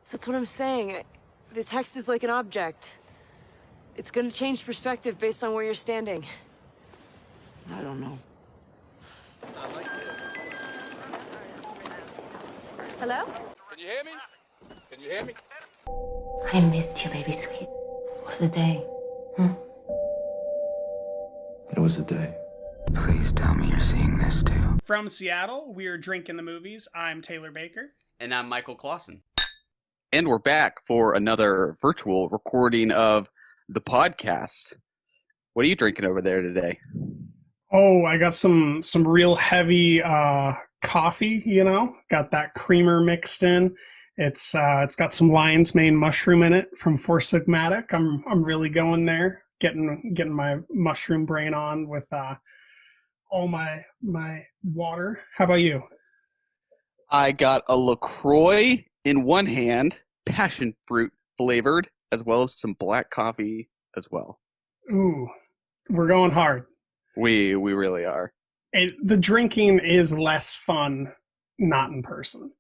So that's what I'm saying. The text is like an object. It's gonna change perspective based on where you're standing. I don't know. Hello? Can you hear me? Can you hear me? I missed you, baby sweet. It was a day. It was a day. Please tell me you're seeing this too. From Seattle, we're Drinking the Movies. I'm Taylor Baker. And I'm Michael Clausen. And we're back for another virtual recording of the podcast. What are you drinking over there today? Oh, I got some real heavy coffee, Got that creamer mixed in. It's got some lion's mane mushroom in it from Four Sigmatic. I'm really going there, getting my mushroom brain on with all my water. How about you? I got a LaCroix in one hand, passion fruit flavored, as well as some black coffee as well. Ooh, we're going hard. We really are. The drinking is less fun not in person.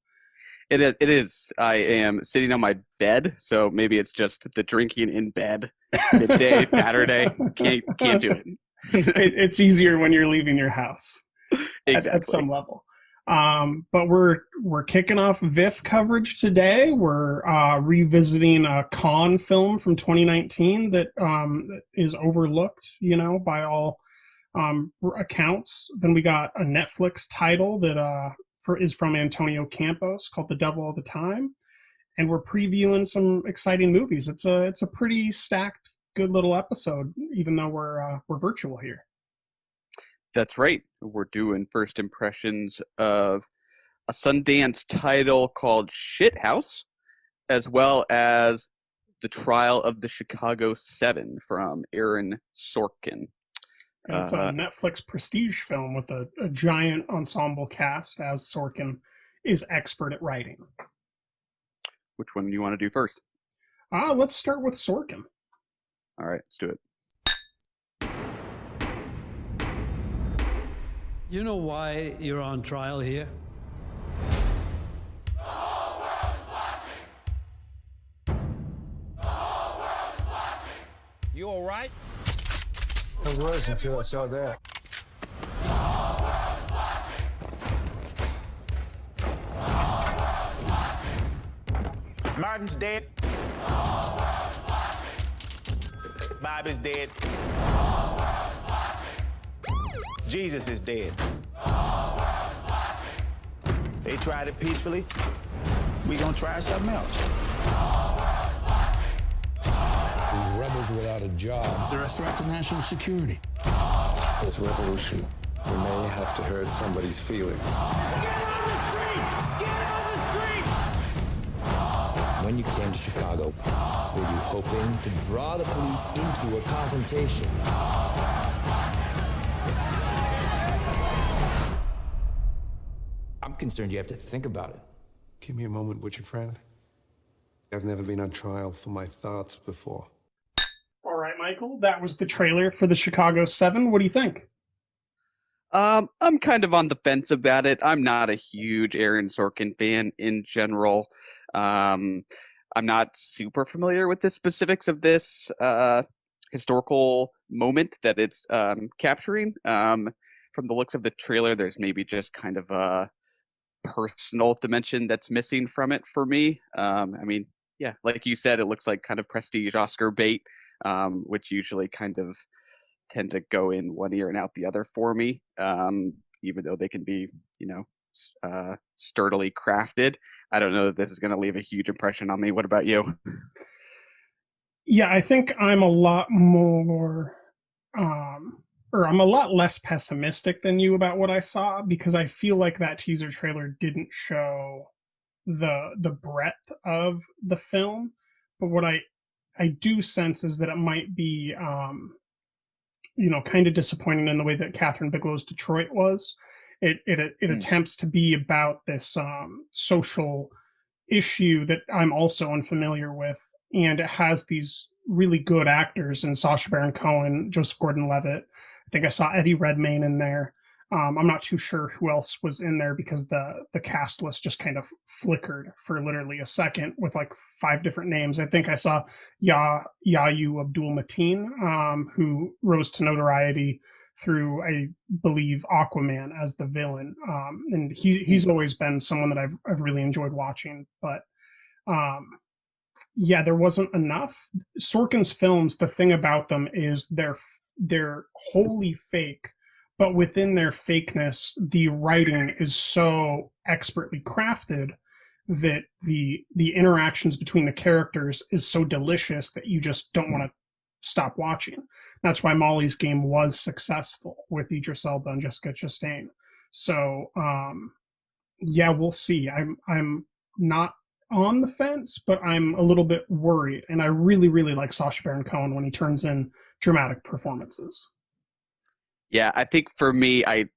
It is. I am sitting on my bed, so maybe it's just the drinking in bed. Midday, Saturday. Can't do it. It's easier when you're leaving your house. Exactly. At some level. But we're kicking off VIFF coverage today. We're revisiting a Cannes film from 2019 that is overlooked, by all accounts. Then we got a Netflix title that is from Antonio Campos called The Devil of the Time, and we're previewing some exciting movies. It's a pretty stacked, good little episode, even though we're virtual here. That's right. We're doing first impressions of a Sundance title called Shithouse, as well as The Trial of the Chicago 7 from Aaron Sorkin. And it's a Netflix prestige film with a giant ensemble cast, as Sorkin is expert at writing. Which one do you want to do first? Let's start with Sorkin. All right, let's do it. You know why you're on trial here? The whole world is watching. The whole world is watching. You all right? I was until I saw that. The whole world is watching. The whole world is watching. Martin's dead. The whole world is watching. Bob is dead. The whole world is watching. Jesus is dead. The whole world is watching. They tried it peacefully. We gonna try something else. The whole world is watching. These rebels without a job. They're a threat to national security. This revolution, we may have to hurt somebody's feelings. When you came to Chicago, were you hoping to draw the police into a confrontation? I'm concerned you have to think about it. Give me a moment, would you, friend? I've never been on trial for my thoughts before. All right, Michael, that was the trailer for the Chicago 7. What do you think? I'm kind of on the fence about it. I'm not a huge Aaron Sorkin fan in general. I'm not super familiar with the specifics of this historical moment that it's capturing. From the looks of the trailer, there's maybe just kind of a personal dimension that's missing from it for me. Yeah, like you said, it looks like kind of prestige Oscar bait, which usually kind of tend to go in one ear and out the other for me, even though they can be, sturdily crafted. I don't know that this is going to leave a huge impression on me. What about you? Yeah, I think I'm a lot more, I'm a lot less pessimistic than you about what I saw, because I feel like that teaser trailer didn't show the breadth of the film. But what I do sense is that it might be, kind of disappointing in the way that Catherine Bigelow's Detroit was. It attempts to be about this social issue that I'm also unfamiliar with, and it has these really good actors in Sacha Baron Cohen, Joseph Gordon-Levitt. I think I saw Eddie Redmayne in there. I'm not too sure who else was in there because the cast list just kind of flickered for literally a second with like 5 different names. I think I saw Yayu Abdul Mateen, who rose to notoriety through, I believe, Aquaman as the villain, and he's always been someone that I've really enjoyed watching. But yeah, there wasn't enough. Sorkin's films, the thing about them is they're wholly fake, but within their fakeness, the writing is so expertly crafted that the interactions between the characters is so delicious that you just don't want to stop watching. That's why Molly's Game was successful with Idris Elba and Jessica Chastain. So yeah, we'll see. I'm not on the fence, but I'm a little bit worried, and I really, really like Sacha Baron Cohen when he turns in dramatic performances. Yeah, I think for me, I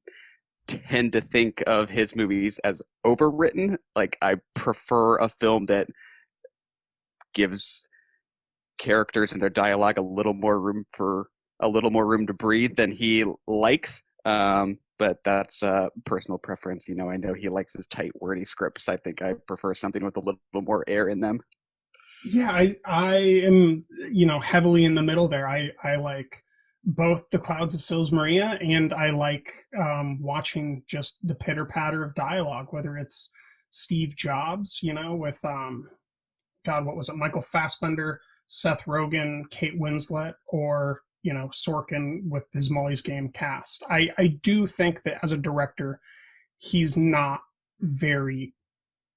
tend to think of his movies as overwritten. Like, I prefer a film that gives characters and their dialogue a little more room to breathe than he likes. But that's personal preference. I know he likes his tight, wordy scripts. I think I prefer something with a little more air in them. Yeah, I am, heavily in the middle there. I like both The Clouds of Sils Maria, and I like watching just the pitter patter of dialogue, whether it's Steve Jobs, with God, what was it? Michael Fassbender, Seth Rogen, Kate Winslet, or Sorkin with his Molly's Game cast. I do think that as a director, he's not very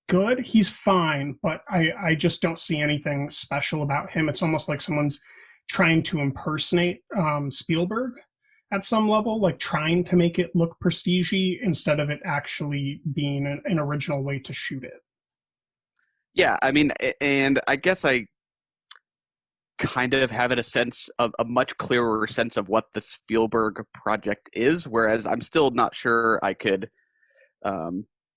good. He's fine, but I just don't see anything special about him. It's almost like someone's trying to impersonate Spielberg at some level, like trying to make it look prestige-y instead of it actually being an original way to shoot it. Yeah, I mean, and I guess I kind of have a much clearer sense of what the Spielberg project is, whereas I'm still not sure I could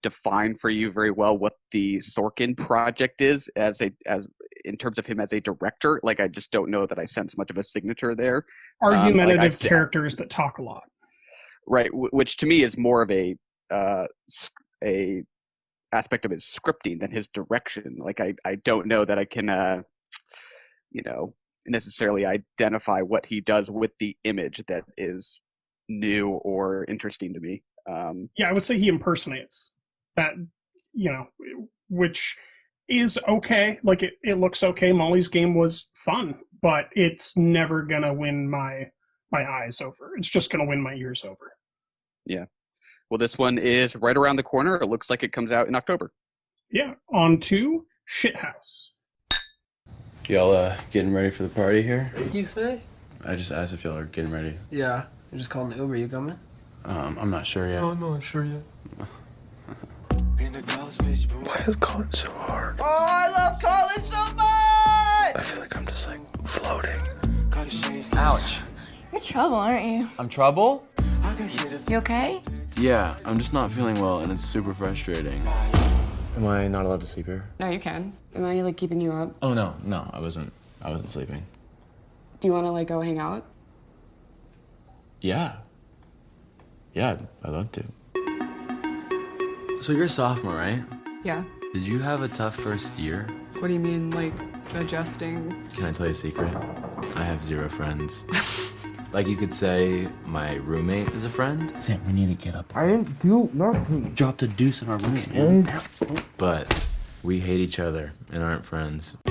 define for you very well what the Sorkin project is as in terms of him as a director. Like, I just don't know that I sense much of a signature there. Argumentative characters that talk a lot, right? Which to me is more of a aspect of his scripting than his direction. Like, I don't know that I can necessarily identify what he does with the image that is new or interesting to me. Yeah, I would say he impersonates that, which is okay. Like, it looks okay. Molly's Game was fun, but it's never gonna win my eyes over. It's just gonna win my ears over. Yeah. Well, this one is right around the corner. It looks like it comes out in October. Yeah. On to Shithouse. Y'all getting ready for the party here? What did you say? I just asked if y'all are getting ready. Yeah. I just called an Uber. You coming? I'm not sure yet. Oh, I'm not sure yet. Why is college so hard? Oh, I love college so much! I feel like I'm just floating. Ouch. You're trouble, aren't you? I'm trouble? You okay? Yeah, I'm just not feeling well and it's super frustrating. Am I not allowed to sleep here? No, you can. Am I keeping you up? Oh no, I wasn't sleeping. Do you want to go hang out? Yeah, I'd love to. So you're a sophomore, right? Yeah. Did you have a tough first year? What do you mean, adjusting? Can I tell you a secret? I have 0 friends. Like, you could say my roommate is a friend. Sam, we need to get up. I didn't do nothing. Dropped a deuce in our room, man. But we hate each other and aren't friends. I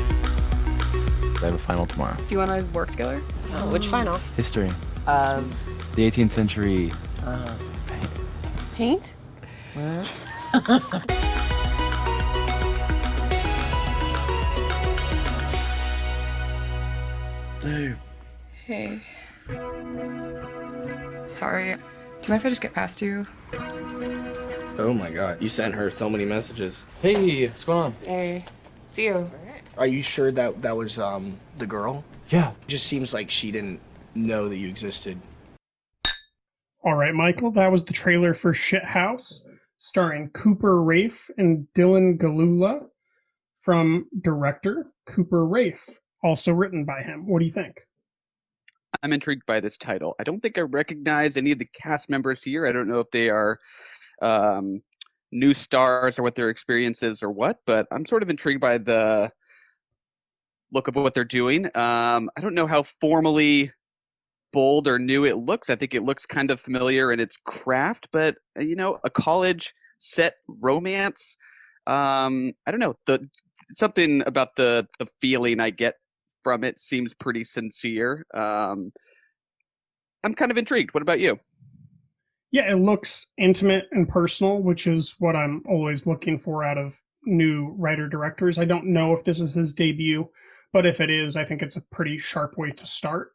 have a final tomorrow. Do you want to work together? Which final? History. The 18th century. Paint? What? Hey. Hey. Sorry. Do you mind if I just get past you? Oh my god, you sent her so many messages. Hey, what's going on? Hey. See you. Are you sure that was the girl? Yeah. It just seems like she didn't know that you existed. All right, Michael, that was the trailer for Shithouse, starring Cooper Raiff and Dylan Galula, from director Cooper Raiff, also written by him. What do you think? I'm intrigued by this title. I don't think I recognize any of the cast members here. I don't know if they are new stars or what their experience is or what, but I'm sort of intrigued by the look of what they're doing. I don't know how formally bold or new it looks. I think it looks kind of familiar in its craft, but a college set romance. I don't know. Something about the feeling I get from it seems pretty sincere. I'm kind of intrigued. What about you? Yeah, it looks intimate and personal, which is what I'm always looking for out of new writer-directors. I don't know if this is his debut, but if it is, I think it's a pretty sharp way to start.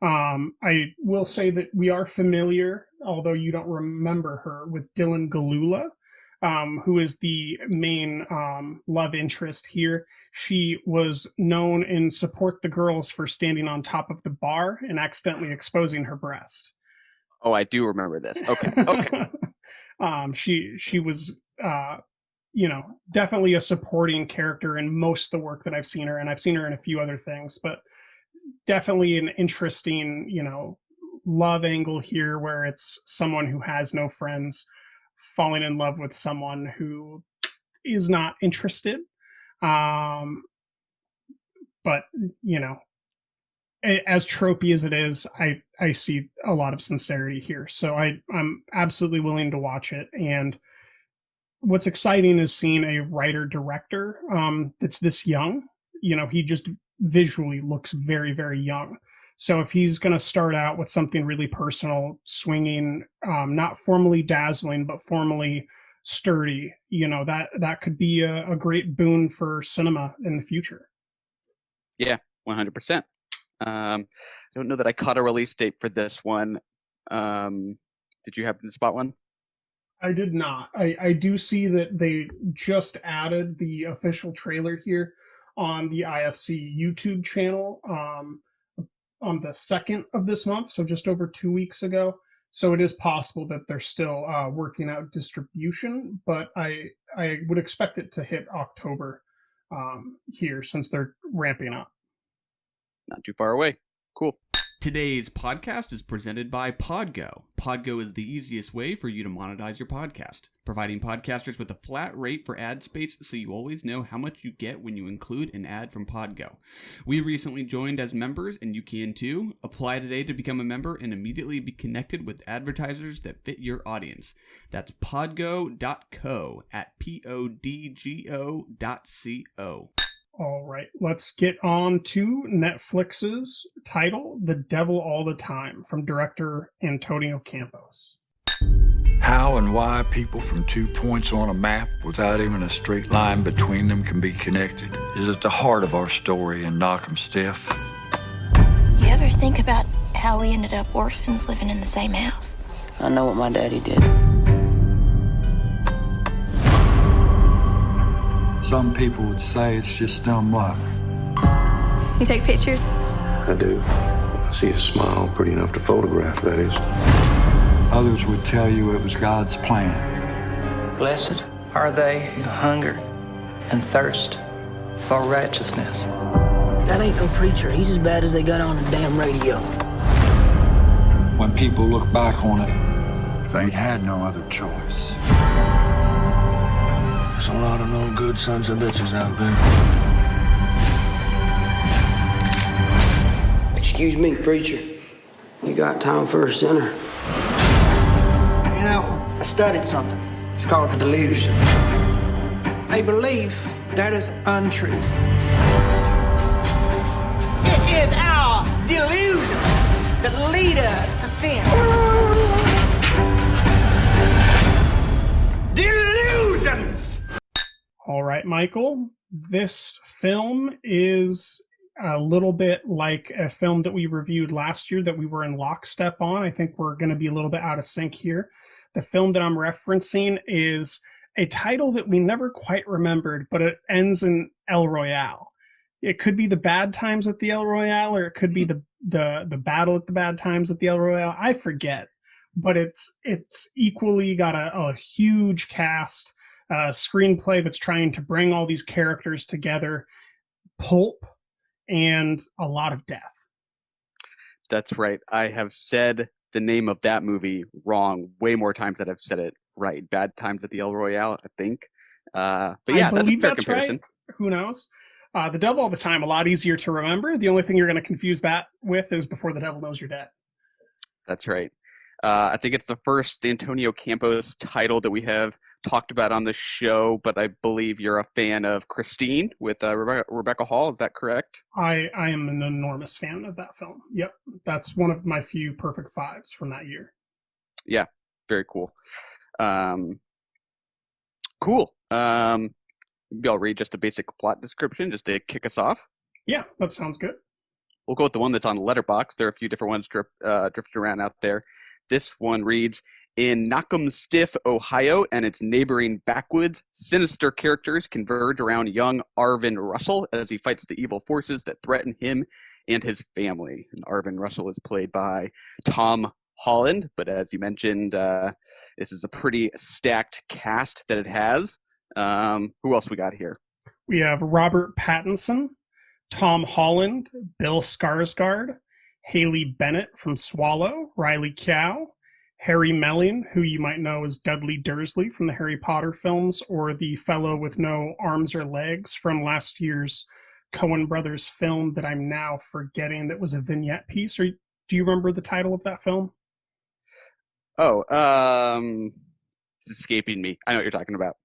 I will say that we are familiar, although you don't remember her, with Dylan Galula, who is the main love interest here. She was known in Support the Girls for standing on top of the bar and accidentally exposing her breast. Oh, I do remember this. Okay. She was, definitely a supporting character in most of the work that I've seen her, and I've seen her in a few other things, but definitely an interesting, love angle here where it's someone who has no friends falling in love with someone who is not interested. But, as tropey as it is, I see a lot of sincerity here. So I'm absolutely willing to watch it. And what's exciting is seeing a writer-director that's this young. He just visually looks very, very young. So if he's going to start out with something really personal, swinging, not formally dazzling, but formally sturdy, that could be a great boon for cinema in the future. Yeah, 100%. I don't know that I caught a release date for this one. Did you happen to spot one? I did not. I do see that they just added the official trailer here on the IFC YouTube channel on the 2nd of this month, so just over 2 weeks ago. So it is possible that they're still working out distribution, but I would expect it to hit October here since they're ramping up. Not too far away. Cool. Today's podcast is presented by Podgo. Podgo is the easiest way for you to monetize your podcast, providing podcasters with a flat rate for ad space so you always know how much you get when you include an ad from Podgo. We recently joined as members, and you can too. Apply today to become a member and immediately be connected with advertisers that fit your audience. That's podgo.co at podgo.co. All right, let's get on to Netflix's title, The Devil All the Time, from director Antonio Campos. How and why people from 2 points on a map without even a straight line between them can be connected is at the heart of our story in Knock 'em Stiff. You ever think about how we ended up orphans living in the same house? I know what my daddy did. Some people would say it's just dumb luck. You take pictures? I do. I see a smile pretty enough to photograph, that is. Others would tell you it was God's plan. Blessed are they who hunger and thirst for righteousness. That ain't no preacher. He's as bad as they got on the damn radio. When people look back on it, they had no other choice. There's a lot of no good sons of bitches out there. Excuse me, preacher. You got time for a sinner? I studied something. It's called the delusion. A belief that is untrue. It is our delusion that lead us to sin. Delusions! All right, Michael, this film is a little bit like a film that we reviewed last year that we were in lockstep on. I think we're going to be a little bit out of sync here. The film that I'm referencing is a title that we never quite remembered, but it ends in El Royale. It could be the bad times at the El Royale, or it could be the battle at the bad times at the El Royale. I forget, but it's equally got a huge cast, screenplay that's trying to bring all these characters together, pulp, and a lot of death. That's right. I have said the name of that movie wrong way more times than I've said it right. Bad Times at the El Royale, I think. But yeah, I that's a believe fair that's comparison. right. Who knows? The Devil All the Time, a lot easier to remember. The only thing you're going to confuse that with is Before the Devil Knows You're Dead. That's right. I think it's the first Antonio Campos title that we have talked about on the show, but I believe you're a fan of Christine with Rebecca Hall. Is that correct? I am an enormous fan of that film. Yep. That's one of my few perfect fives from that year. Yeah, very cool. Cool. Maybe I'll read just a basic plot description just to kick us off. Yeah, that sounds good. We'll go with the one that's on Letterboxd. There are a few different ones drifted around out there. This one reads, in Knockemstiff, Ohio, and its neighboring backwoods, sinister characters converge around young Arvin Russell as he fights the evil forces that threaten him and his family. And Arvin Russell is played by Tom Holland, but as you mentioned, this is a pretty stacked cast that it has. Who else we got here? We have Robert Pattinson, Tom Holland, Bill Skarsgård, Haley Bennett from Swallow, Riley Keough, Harry Melling, who you might know as Dudley Dursley from the Harry Potter films, or the fellow with no arms or legs from last year's Coen Brothers film that I'm now forgetting that was a vignette piece. Or do you remember the title of that film? Oh, it's escaping me. I know what you're talking about.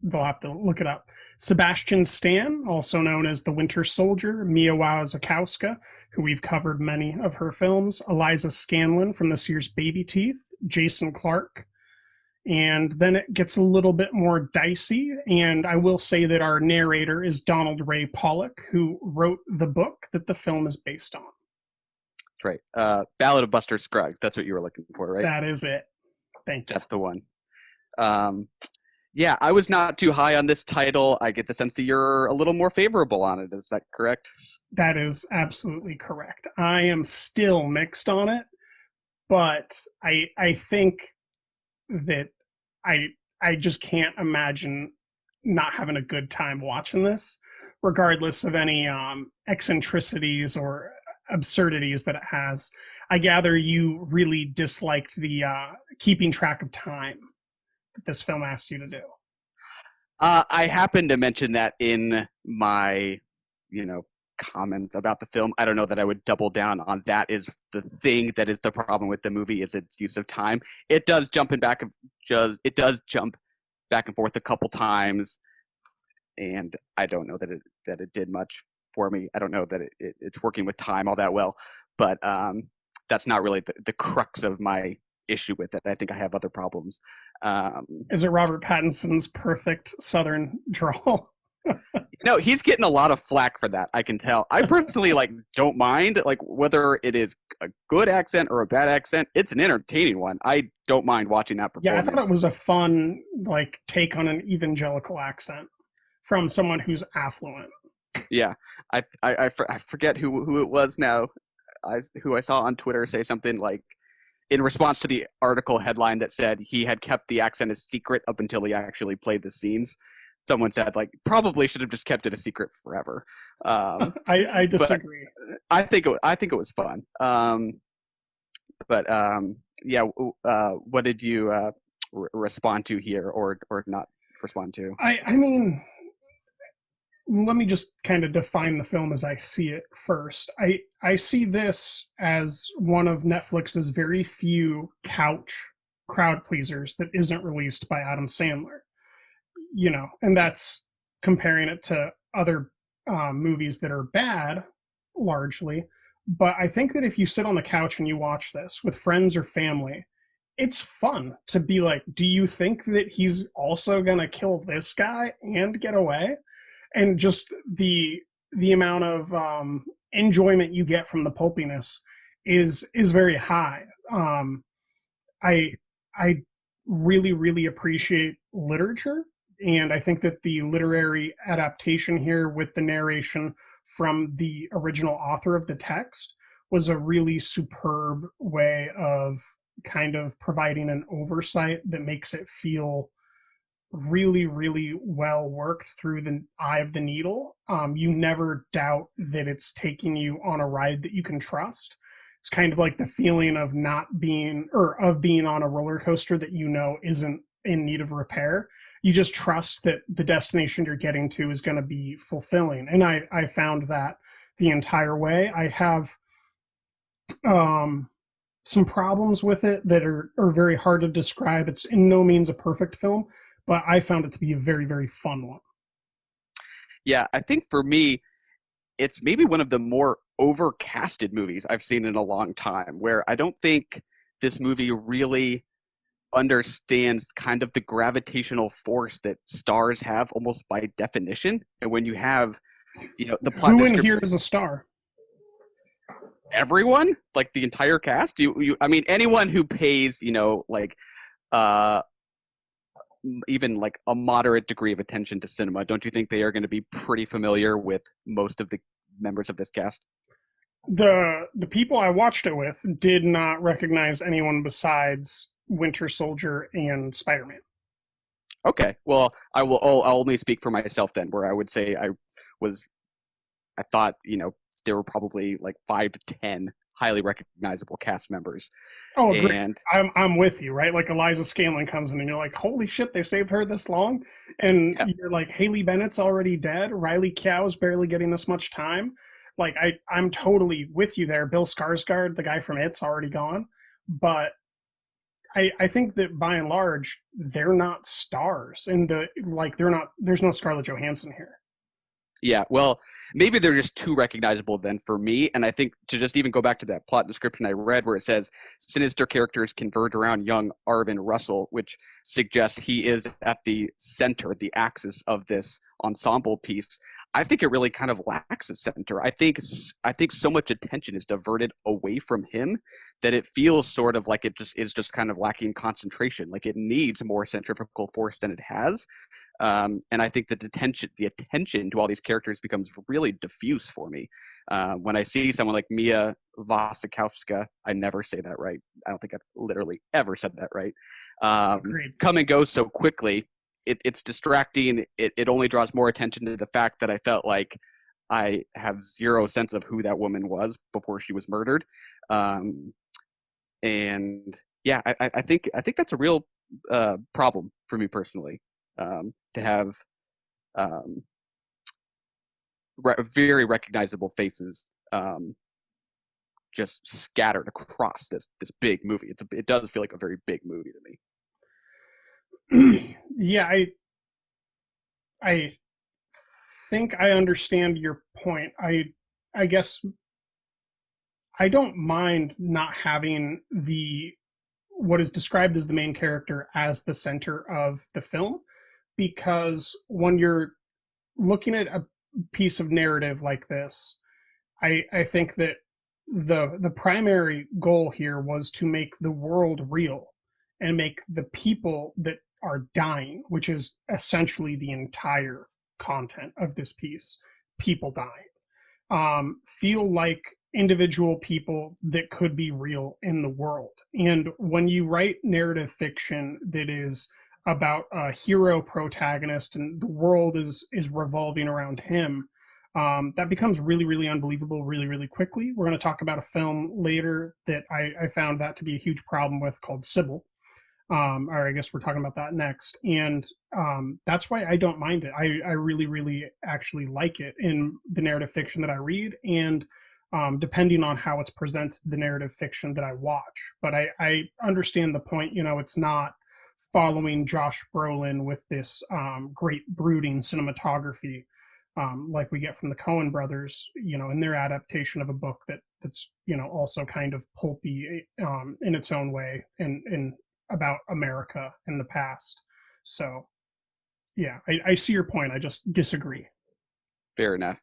They'll have to look it up. Sebastian Stan, also known as the Winter Soldier, Mia Wasikowska, who we've covered many of her films, Eliza Scanlon from this year's Baby Teeth, Jason Clarke, and then it gets a little bit more dicey, and I will say that our narrator is Donald Ray Pollock, who wrote the book that the film is based on. That's right. Ballad of Buster Scruggs. That's what you were looking for, right? That is it. Thank you. That's the one. Yeah, I was not too high on this title. I get the sense that you're a little more favorable on it. Is that correct? That is absolutely correct. I am still mixed on it, but I think that I just can't imagine not having a good time watching this, regardless of any eccentricities or absurdities that it has. I gather you really disliked the keeping track of time that this film asked you to do. I happened to mention that in my, comments about the film. I don't know that I would double down on that is the thing that is the problem with the movie is its use of time. It does jump back and forth a couple times, and I don't know that it did much for me. I don't know that it's working with time all that well, but that's not really the crux of my issue with it. I think I have other problems. Is it Robert Pattinson's perfect Southern drawl? No, he's getting a lot of flack for that. I can tell. I personally don't mind whether it is a good accent or a bad accent. It's an entertaining one. I don't mind watching that performance. Yeah, I thought it was a fun take on an evangelical accent from someone who's affluent. Yeah, I forget who it was now. Who I saw on Twitter say something in response to the article headline that said he had kept the accent a secret up until he actually played the scenes. Someone said probably should have just kept it a secret forever. I disagree. I think it was fun. Yeah. What did you respond to here, or not respond to? I mean, let me just kind of define the film as I see it first. I see this as one of Netflix's very few couch crowd pleasers that isn't released by Adam Sandler. And that's comparing it to other movies that are bad, largely. But I think that if you sit on the couch and you watch this with friends or family, it's fun to be like, do you think that he's also going to kill this guy and get away? And just the amount of enjoyment you get from the pulpiness is very high. I really, really appreciate literature. And I think that the literary adaptation here with the narration from the original author of the text was a really superb way of kind of providing an oversight that makes it feel really, really well worked through the eye of the needle. You never doubt that it's taking you on a ride that you can trust. It's kind of like the feeling of not being, or of being on a roller coaster that you know isn't in need of repair. You just trust that the destination you're getting to is going to be fulfilling. And I found that the entire way. I have some problems with it that are very hard to describe. It's in no means a perfect film, but I found it to be a very, very fun one. Yeah, I think for me, it's maybe one of the more overcasted movies I've seen in a long time, where I don't think this movie really understands kind of the gravitational force that stars have almost by definition. And when you have, the plot Who in description, here is a star? everyone, like the entire cast, I mean, anyone who pays, even like a moderate degree of attention to cinema, don't you think they are going to be pretty familiar with most of the members of this cast? The people I watched it with did not recognize anyone besides Winter Soldier and Spider-Man. Okay, well, I'll only speak for myself then, where I would say I thought, there were probably like 5 to 10 highly recognizable cast members. Oh, great. And I'm with you, right? Like Eliza Scanlon comes in and you're like, holy shit, they saved her this long? And you're like, Haley Bennett's already dead. Riley Keough's barely getting this much time. Like, I'm totally with you there. Bill Skarsgård, the guy from It's, already gone. But I think that by and large, they're not stars. And there's no Scarlett Johansson here. yeah, well, maybe they're just too recognizable then for me. And I think to just even go back to that plot description I read where it says sinister characters converge around young Arvin Russell, which suggests he is at the center, the axis of this ensemble piece. I think it really kind of lacks a center. I think so much attention is diverted away from him that it feels sort of like it just is just kind of lacking concentration. Like it needs more centrifugal force than it has. And I think the attention to all these characters becomes really diffuse for me. When I see someone like Mia Wasikowska, I never say that right. I don't think I've literally ever said that right. Come and go so quickly. It's distracting. It only draws more attention to the fact that I felt like I have zero sense of who that woman was before she was murdered. And yeah, I think that's a real problem for me personally. To have very recognizable faces just scattered across this big movie. It does feel like a very big movie to me. Yeah, I think I understand your point. I guess I don't mind not having what is described as the main character as the center of the film, because when you're looking at a piece of narrative like this, I think that the primary goal here was to make the world real and make the people that are dying, which is essentially the entire content of this piece, people dying, feel like individual people that could be real in the world. And when you write narrative fiction that is about a hero protagonist and the world is revolving around him, that becomes really, really unbelievable really, really quickly. We're going to talk about a film later that I found that to be a huge problem with, called Sibyl. Or I guess we're talking about that next. And that's why I don't mind it. I really, really actually like it in the narrative fiction that I read, and depending on how it's presented, the narrative fiction that I watch. But I understand the point. It's not following Josh Brolin with this great brooding cinematography like we get from the Coen brothers, in their adaptation of a book that's also kind of pulpy in its own way, and about America in the past. So yeah, I see your point. I just disagree. Fair enough.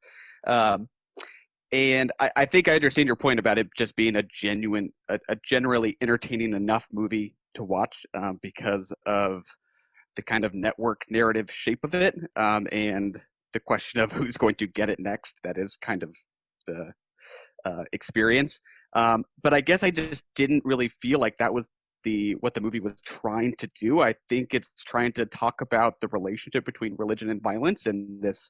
And I think I understand your point about it just being a generally entertaining enough movie to watch because of the kind of network narrative shape of it, and the question of who's going to get it next. That is kind of the experience. But I guess I just didn't really feel like that was what the movie was trying to do. I think it's trying to talk about the relationship between religion and violence in this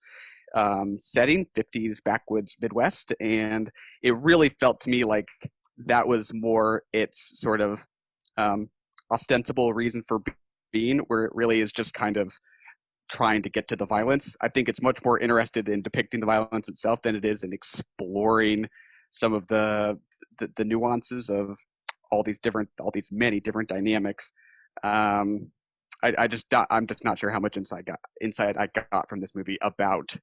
setting, 50s backwoods Midwest, and it really felt to me like that was more its sort of ostensible reason for being, where it really is just kind of trying to get to the violence. I think it's much more interested in depicting the violence itself than it is in exploring some of the nuances of all these many different dynamics. I'm just not sure how much insight I got from this movie about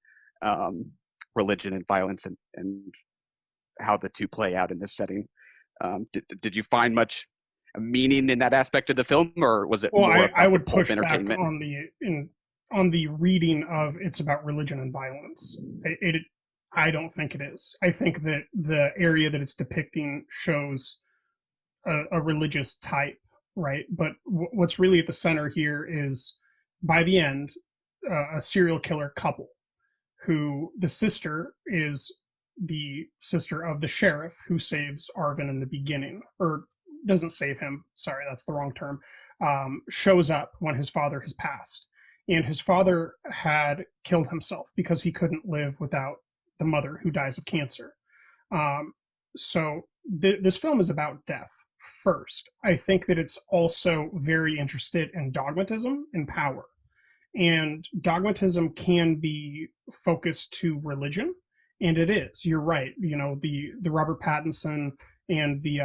religion and violence and how the two play out in this setting. Did you find much meaning in that aspect of the film, or was it more about I would the pulp push back entertainment? on the reading of it's about religion and violence. I don't think it is. I think that the area that it's depicting shows a religious type, right? But what's really at the center here is, by the end, a serial killer couple who the sister is the sister of the sheriff who saves Arvin in the beginning, or doesn't save him, sorry, that's the wrong term, shows up when his father has passed. And his father had killed himself because he couldn't live without the mother who dies of cancer. So this film is about death first. I think that it's also very interested in dogmatism and power. And dogmatism can be focused to religion, and it is. You're right. You know, the Robert Pattinson and the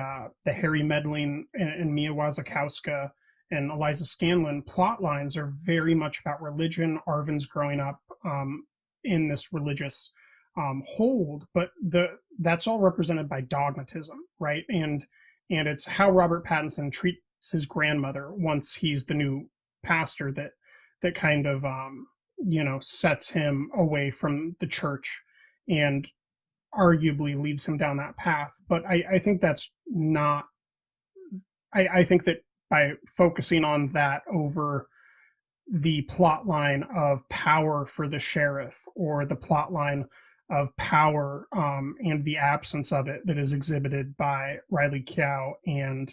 Harry Medling and Mia Wasikowska and Eliza Scanlon plot lines are very much about religion. Arvin's growing up in this religious hold, but that's all represented by dogmatism, right? And it's how Robert Pattinson treats his grandmother once he's the new pastor that kind of sets him away from the church and arguably leads him down that path. But I think that's not. I think that by focusing on that over the plot line of power for the sheriff, or the plot line of power and the absence of it that is exhibited by Riley Keough and,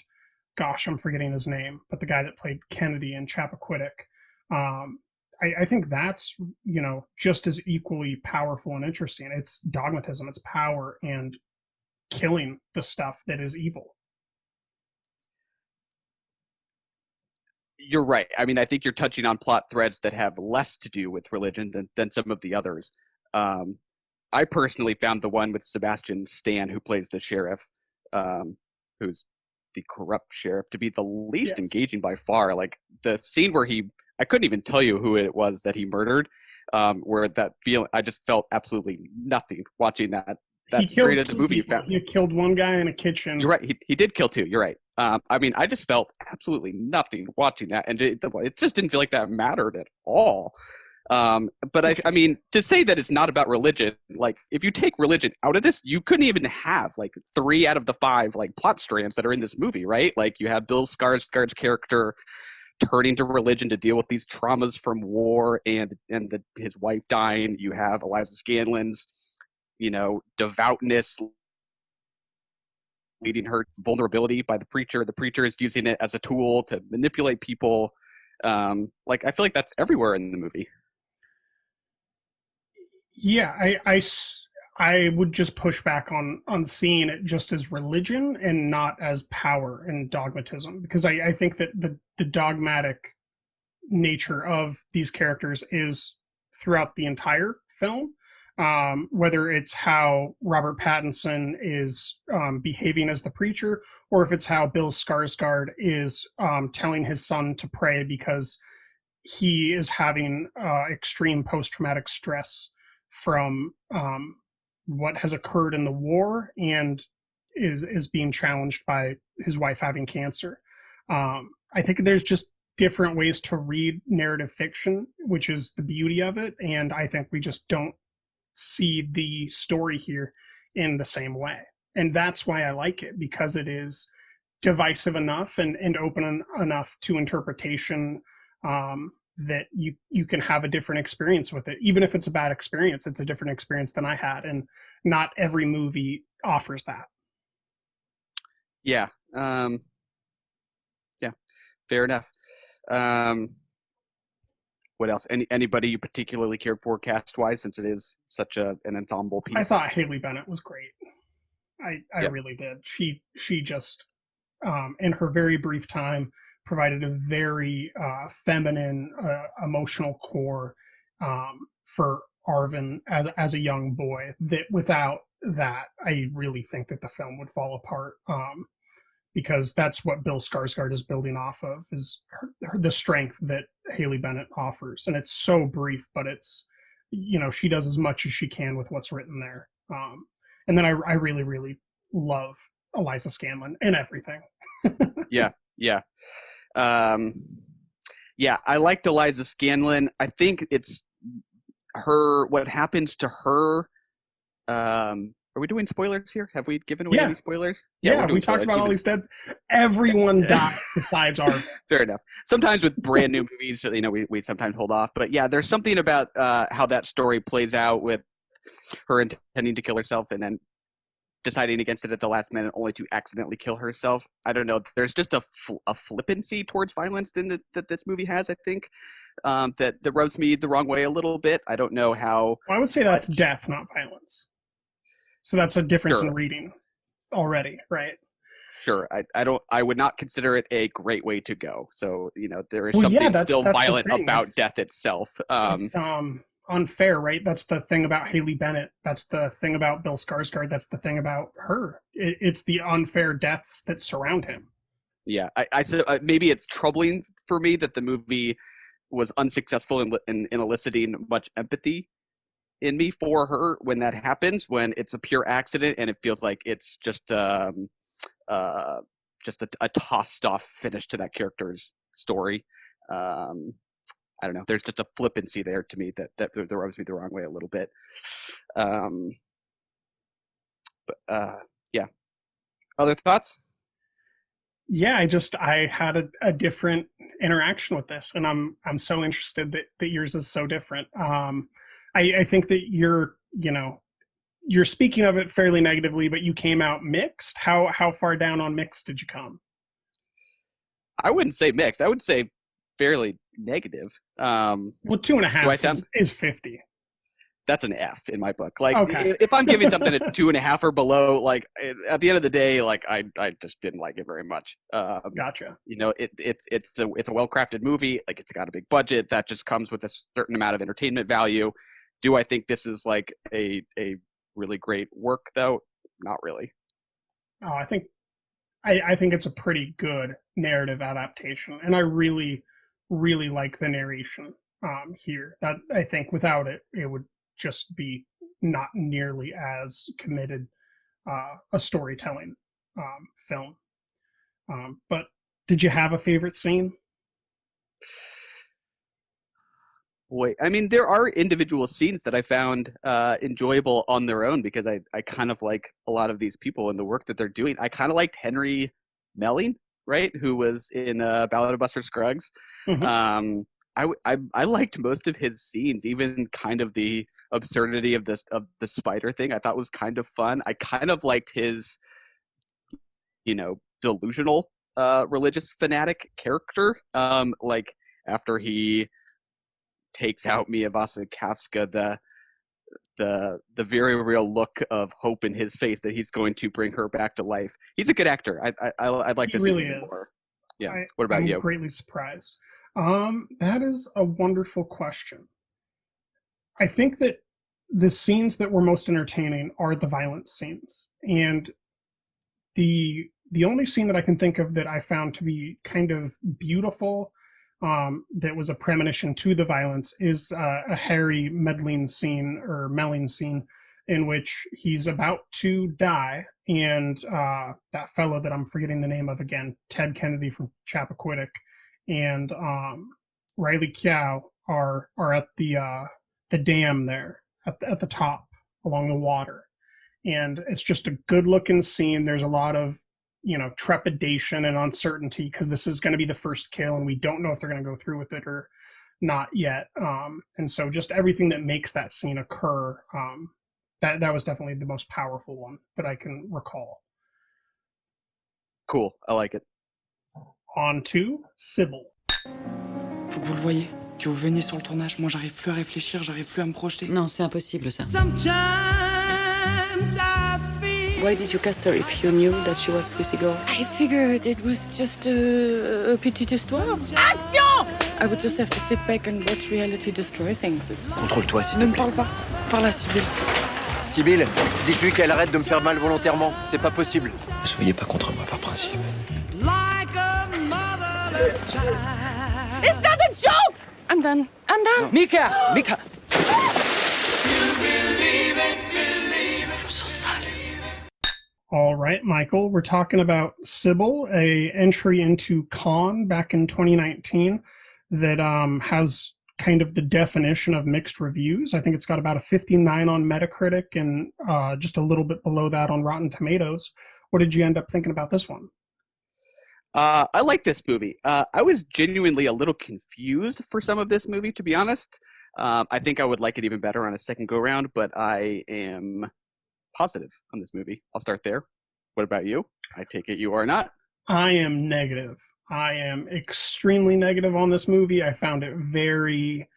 gosh, I'm forgetting his name, but the guy that played Kennedy in Chappaquiddick. I think that's, just as equally powerful and interesting. It's dogmatism, it's power, and killing the stuff that is evil. You're right. I mean, I think you're touching on plot threads that have less to do with religion than some of the others. I personally found the one with Sebastian Stan, who plays the sheriff, who's the corrupt sheriff, to be the least engaging by far. Like the scene where I couldn't even tell you who it was that he murdered, where I just felt absolutely nothing watching that. That's straight at the movie. He killed one guy in a kitchen. You're right. He did kill two. You're right. I mean, I just felt absolutely nothing watching that, and it just didn't feel like that mattered at all. But I mean, to say that it's not about religion, like if you take religion out of this, you couldn't even have like 3 out of the 5 like plot strands that are in this movie, right? Like you have Bill Skarsgård's character turning to religion to deal with these traumas from war and his wife dying. You have Eliza Scanlon's, devoutness leading her vulnerability by the preacher. The preacher is using it as a tool to manipulate people. Like I feel like that's everywhere in the movie. Yeah, I would just push back on seeing it just as religion and not as power and dogmatism, because I think that the dogmatic nature of these characters is throughout the entire film, whether it's how Robert Pattinson is behaving as the preacher, or if it's how Bill Skarsgård is telling his son to pray because he is having extreme post-traumatic stress from what has occurred in the war and is being challenged by his wife having cancer. I think there's just different ways to read narrative fiction, which is the beauty of it, and I think we just don't see the story here in the same way. And that's why I like it, because it is divisive enough and open enough to interpretation, that you can have a different experience with it. Even if it's a bad experience, it's a different experience than I had, and not every movie offers that. Yeah. Yeah, fair enough. What else? Anybody you particularly cared for cast-wise, since it is such an ensemble piece? I thought Haley Bennett was great. I really did. She just, in her very brief time, provided a very feminine, emotional core for Arvin as a young boy. That without that, I really think that the film would fall apart. Because that's what Bill Skarsgård is building off of, is the strength that Haley Bennett offers, and it's so brief, but it's, she does as much as she can with what's written there. And then I really, really love Eliza Scanlon and everything. Yeah. I liked Eliza Scanlon. I think it's what happens to her. Are we doing spoilers here? Have we given away any spoilers? Yeah, we talked about all these dead. Everyone died besides Arvin. Fair enough. Sometimes with brand new movies, we sometimes hold off. But yeah, there's something about how that story plays out with her intending to kill herself and then deciding against it at the last minute only to accidentally kill herself. I don't know. There's just a flippancy towards violence that this movie has, I think, that rubs me the wrong way a little bit. I don't know how... Well, I would say that's death, not violence. So that's a difference in reading already, right? Sure. I would not consider it a great way to go. So, there is something still violent about death itself. It's unfair, right? That's the thing about Haley Bennett. That's the thing about Bill Skarsgård. That's the thing about her. It's the unfair deaths that surround him. Yeah. I said maybe it's troubling for me that the movie was unsuccessful in eliciting much empathy in me for her when that happens, when it's a pure accident and it feels like it's just a tossed off finish to that character's story. I don't know. There's just a flippancy there to me that rubs me the wrong way a little bit. Yeah. Other thoughts? Yeah, I had a different interaction with this, and I'm so interested that yours is so different. I think that you're speaking of it fairly negatively, but you came out mixed. How far down on mixed did you come? I wouldn't say mixed. I would say fairly negative. Well, 2.5 is 50. That's an F in my book. Like, okay. If I'm giving something a 2.5 or below, like at the end of the day, like I just didn't like it very much. Gotcha. It's a well-crafted movie. Like, it's got a big budget that just comes with a certain amount of entertainment value. Do I think this is like a really great work though? Not really. Oh, I think it's a pretty good narrative adaptation, and I really, really like the narration here. That I think without it, it would just be not nearly as committed a storytelling film. But did you have a favorite scene? Boy, I mean, there are individual scenes that I found enjoyable on their own because I kind of like a lot of these people and the work that they're doing. I kind of liked Henry Melling, right, who was in Ballad of Buster Scruggs. Mm-hmm. I liked most of his scenes, even kind of the absurdity of the spider thing. I thought was kind of fun. I kind of liked his, delusional religious fanatic character. Like after he takes out Mia Wasikowska, the very real look of hope in his face that he's going to bring her back to life. He's a good actor. I'd like to see him more. Yeah. What about you? I'm greatly surprised. That is a wonderful question. I think that the scenes that were most entertaining are the violent scenes. And the only scene that I can think of that I found to be kind of beautiful, that was a premonition to the violence, is a Harry Melling scene in which he's about to die, and that fellow that I'm forgetting the name of again, Ted Kennedy from Chappaquiddick, and Riley Keough are at the dam there at the top along the water, and it's just a good looking scene. There's a lot of trepidation and uncertainty because this is going to be the first kill, and we don't know if they're going to go through with it or not yet. And so just everything that makes that scene occur, that was definitely the most powerful one that I can recall. Cool. I like it. On to Sibyl. Faut que vous le voyez, que vous veniez sur le tournage. Moi, j'arrive plus à réfléchir, j'arrive plus à me projeter. Non, c'est impossible, ça. Sometimes I feel Why did you cast her if you knew that she was with Igor? I figured it was just a petite histoire. Action! I would just have to sit back and watch reality destroy things. Contrôle-toi, s'il te Ne me plaît. parle pas. Parle à Sibyl. Sibyl, dites-lui qu'elle arrête de me faire mal volontairement. C'est pas possible. Ne soyez pas contre moi par principe. Like a motherless child. It's not a joke! I'm done. I'm done. Mika! Mika! All right, Michael, we're talking about Sibyl, a entry into Con back in 2019 that has kind of the definition of mixed reviews. I think it's got about a 59 on Metacritic and just a little bit below that on Rotten Tomatoes. What did you end up thinking about this one? I like this movie. I was genuinely a little confused for some of this movie, to be honest. I think I would like it even better on a second go-round, but I am positive on this movie. I'll start there. What about you? I take it you are not. I am negative. I am extremely negative on this movie. I found it very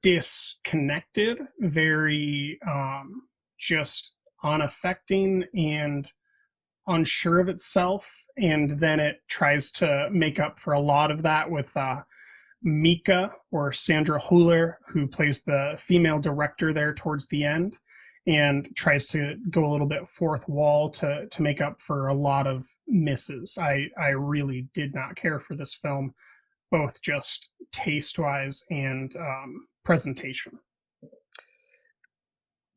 disconnected, very just unaffecting and unsure of itself. And then it tries to make up for a lot of that with Mika, or Sandra Huller, who plays the female director there towards the end, and tries to go a little bit fourth wall to make up for a lot of misses. I really did not care for this film, both just taste-wise and presentation. Do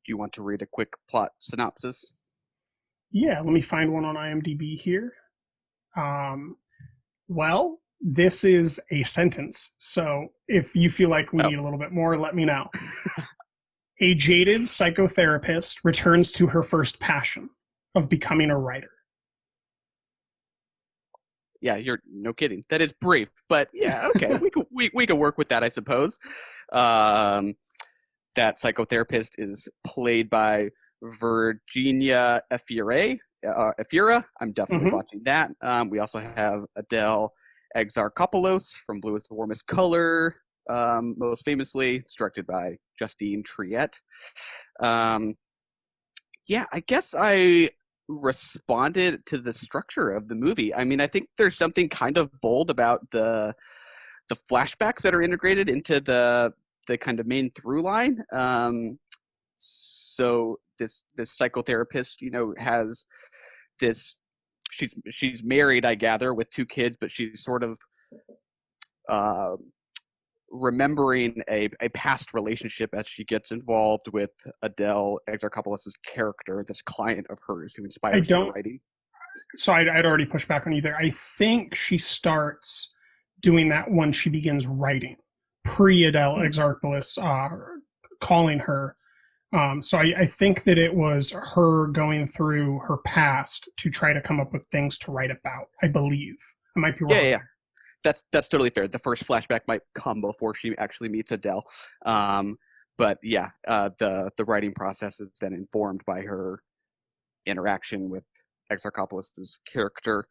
you want to read a quick plot synopsis? Yeah, let me find one on IMDb here. Well, this is a sentence, so if you feel like we need a little bit more, let me know. A jaded psychotherapist returns to her first passion of becoming a writer. Yeah, you're no kidding. That is brief, but yeah, okay, we can work with that, I suppose. That psychotherapist is played by Virginia Efira. I'm definitely watching that. We also have Adele Exarchopoulos from Blue is the Warmest Color. Most famously, it's directed by Justine Triet. Yeah, I guess I responded to the structure of the movie. I mean, I think there's something kind of bold about the flashbacks that are integrated into the kind of main through line. So this psychotherapist, has this. She's married, I gather, with 2 kids, but she's sort of remembering a past relationship as she gets involved with Adele Exarchopoulos' character, this client of hers who inspires her writing. So I'd already pushed back on you there. I think she starts doing that when she begins writing, pre-Adele Exarchopoulos calling her. So I think that it was her going through her past to try to come up with things to write about, I believe. I might be wrong. Yeah. That's totally fair. The first flashback might come before she actually meets Adele. But yeah, the writing process is then informed by her interaction with Exarchopoulos' character.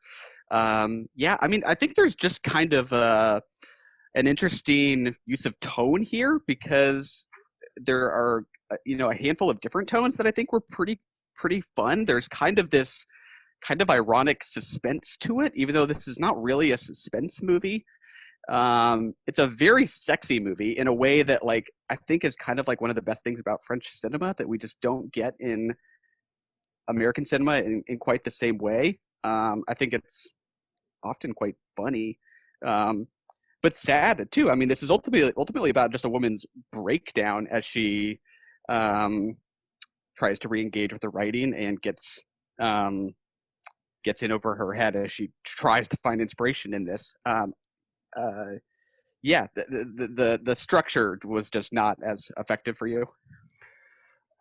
Yeah, I mean, I think there's just kind of an interesting use of tone here, because there are a handful of different tones that I think were pretty fun. There's kind of this kind of ironic suspense to it, even though this is not really a suspense movie. It's a very sexy movie in a way that, like, I think is kind of like one of the best things about French cinema that we just don't get in American cinema in quite the same way. I think it's often quite funny, but sad too. I mean, this is ultimately about just a woman's breakdown as she tries to re-engage with the writing and gets in over her head as she tries to find inspiration in this. Yeah, the structure was just not as effective for you.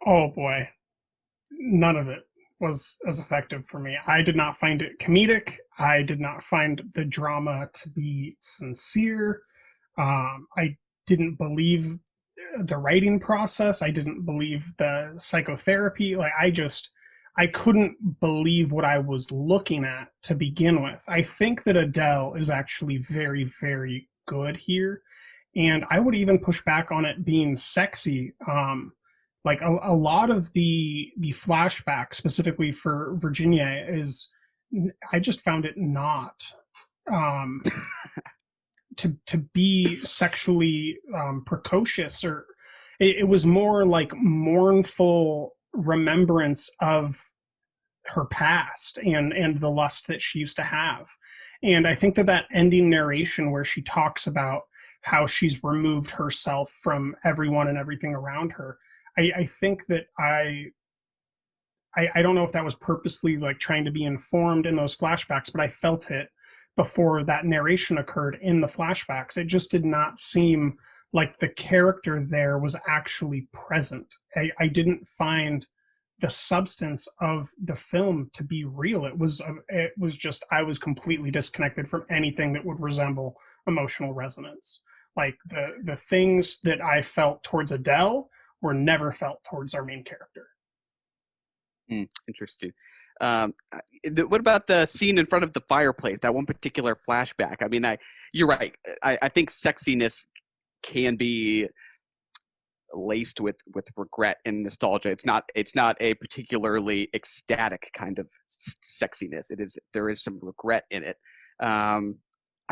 Oh boy, none of it was as effective for me. I did not find it comedic. I did not find the drama to be sincere. I didn't believe the writing process. I didn't believe the psychotherapy. Like, I couldn't believe what I was looking at to begin with. I think that Adele is actually very, very good here. And I would even push back on it being sexy. Like a lot of the flashback specifically for Virginia is, I just found it not um, to be sexually precocious, or it was more like mournful remembrance of her past and the lust that she used to have. And I think that ending narration where she talks about how she's removed herself from everyone and everything around her, I think that I don't know if that was purposely like trying to be informed in those flashbacks, but I felt it before that narration occurred in the flashbacks. It just did not seem like the character there was actually present. I didn't find the substance of the film to be real. It was just, I was completely disconnected from anything that would resemble emotional resonance. Like the things that I felt towards Adele were never felt towards our main character. Interesting. What about the scene in front of the fireplace? That one particular flashback. I mean, you're right. I think sexiness can be laced with regret and nostalgia. It's not a particularly ecstatic kind of sexiness. There is some regret in it. I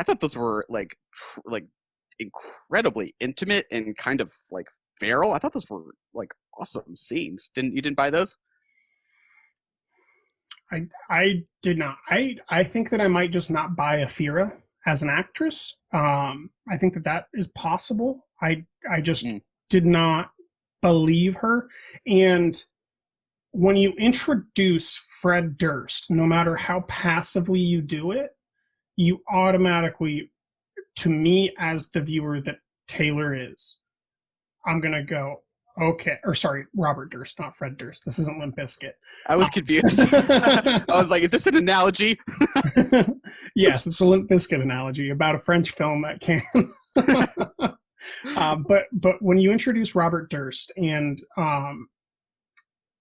thought those were like incredibly intimate and kind of like feral. I thought those were like awesome scenes. You didn't buy those? I did not. I think that I might just not buy Afira as an actress. I think that is possible. I just did not believe her. And when you introduce Fred Durst, no matter how passively you do it, you automatically, to me as the viewer that Taylor is, I'm going to go, okay, or sorry, Robert Durst, not Fred Durst. This isn't Limp Bizkit. I was confused. I was like, is this an analogy? Yes, it's a Limp Bizkit analogy about a French film that can. But when you introduce Robert Durst, and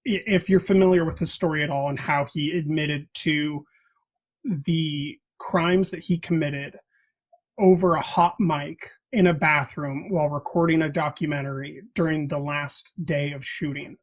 if you're familiar with his story at all and how he admitted to the crimes that he committed over a hot mic in a bathroom while recording a documentary during the last day of shooting,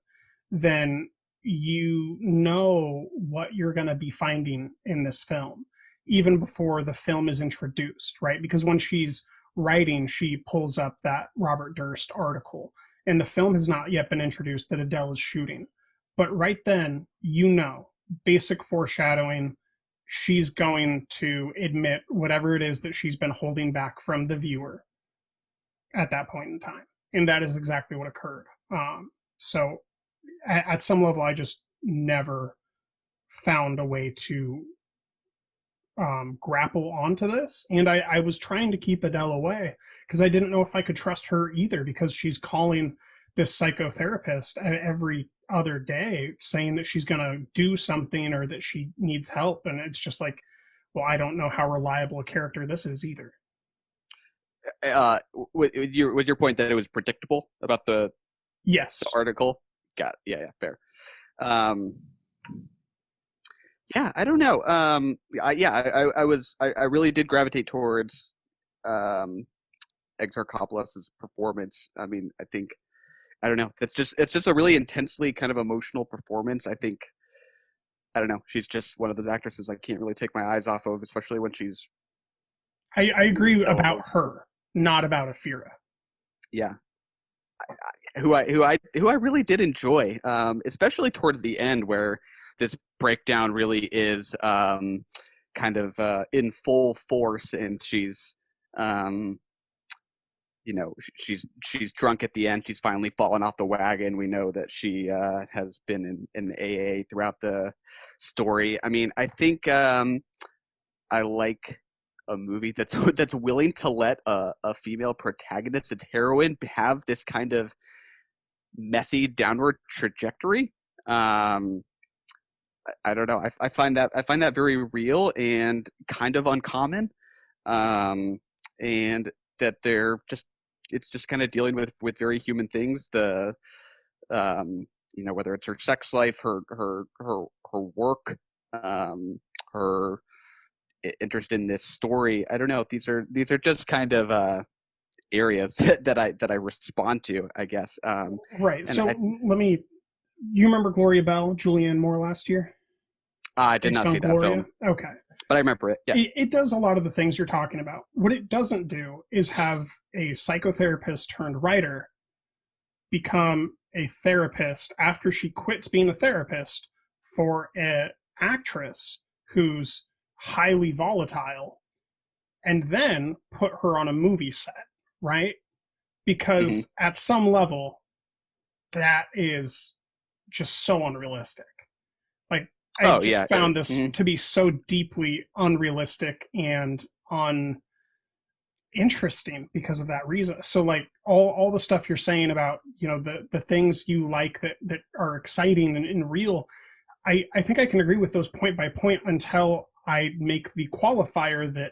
then you know what you're going to be finding in this film, even before the film is introduced, right? Because when she's writing, she pulls up that Robert Durst article, and the film has not yet been introduced that Adele is shooting. But right then, you know, basic foreshadowing, she's going to admit whatever it is that she's been holding back from the viewer at that point in time. And that is exactly what occurred. So at some level, I just never found a way to grapple onto this. And I was trying to keep Adele away because I didn't know if I could trust her either, because she's calling this psychotherapist every other day saying that she's going to do something or that she needs help. And it's just like, well, I don't know how reliable a character this is either. Was your point that it was predictable about the article? Got it. Yeah, fair. Yeah, I don't know. I really did gravitate towards Exarchopoulos' performance. I mean, I don't know. It's just a really intensely kind of emotional performance. I don't know. She's just one of those actresses I can't really take my eyes off of, especially when she's. I agree about her, not about Afira. Yeah, who I really did enjoy, especially towards the end where this breakdown really is kind of in full force, and she's she's drunk at the end. She's finally fallen off the wagon. We know that she has been in AA throughout the story. I mean, I think I like a movie that's willing to let a female protagonist and heroine have this kind of messy downward trajectory. I don't know. I find that very real and kind of uncommon, and that it's just kind of dealing with very human things. The whether it's her sex life, her work, her interest in this story. I don't know. These are just kind of areas that I respond to, I guess. Right. So you remember Gloria Bell, Julianne Moore last year? I did not see that film. Okay. But I remember it. Yeah. It does a lot of the things you're talking about. What it doesn't do is have a psychotherapist turned writer become a therapist after she quits being a therapist for an actress who's highly volatile, and then put her on a movie set, right? Because at some level, that is just so unrealistic. Like, I found this to be so deeply unrealistic and uninteresting because of that reason. So, like, all the stuff you're saying about, you know, the things you like that are exciting and real, I think I can agree with those point by point until I make the qualifier that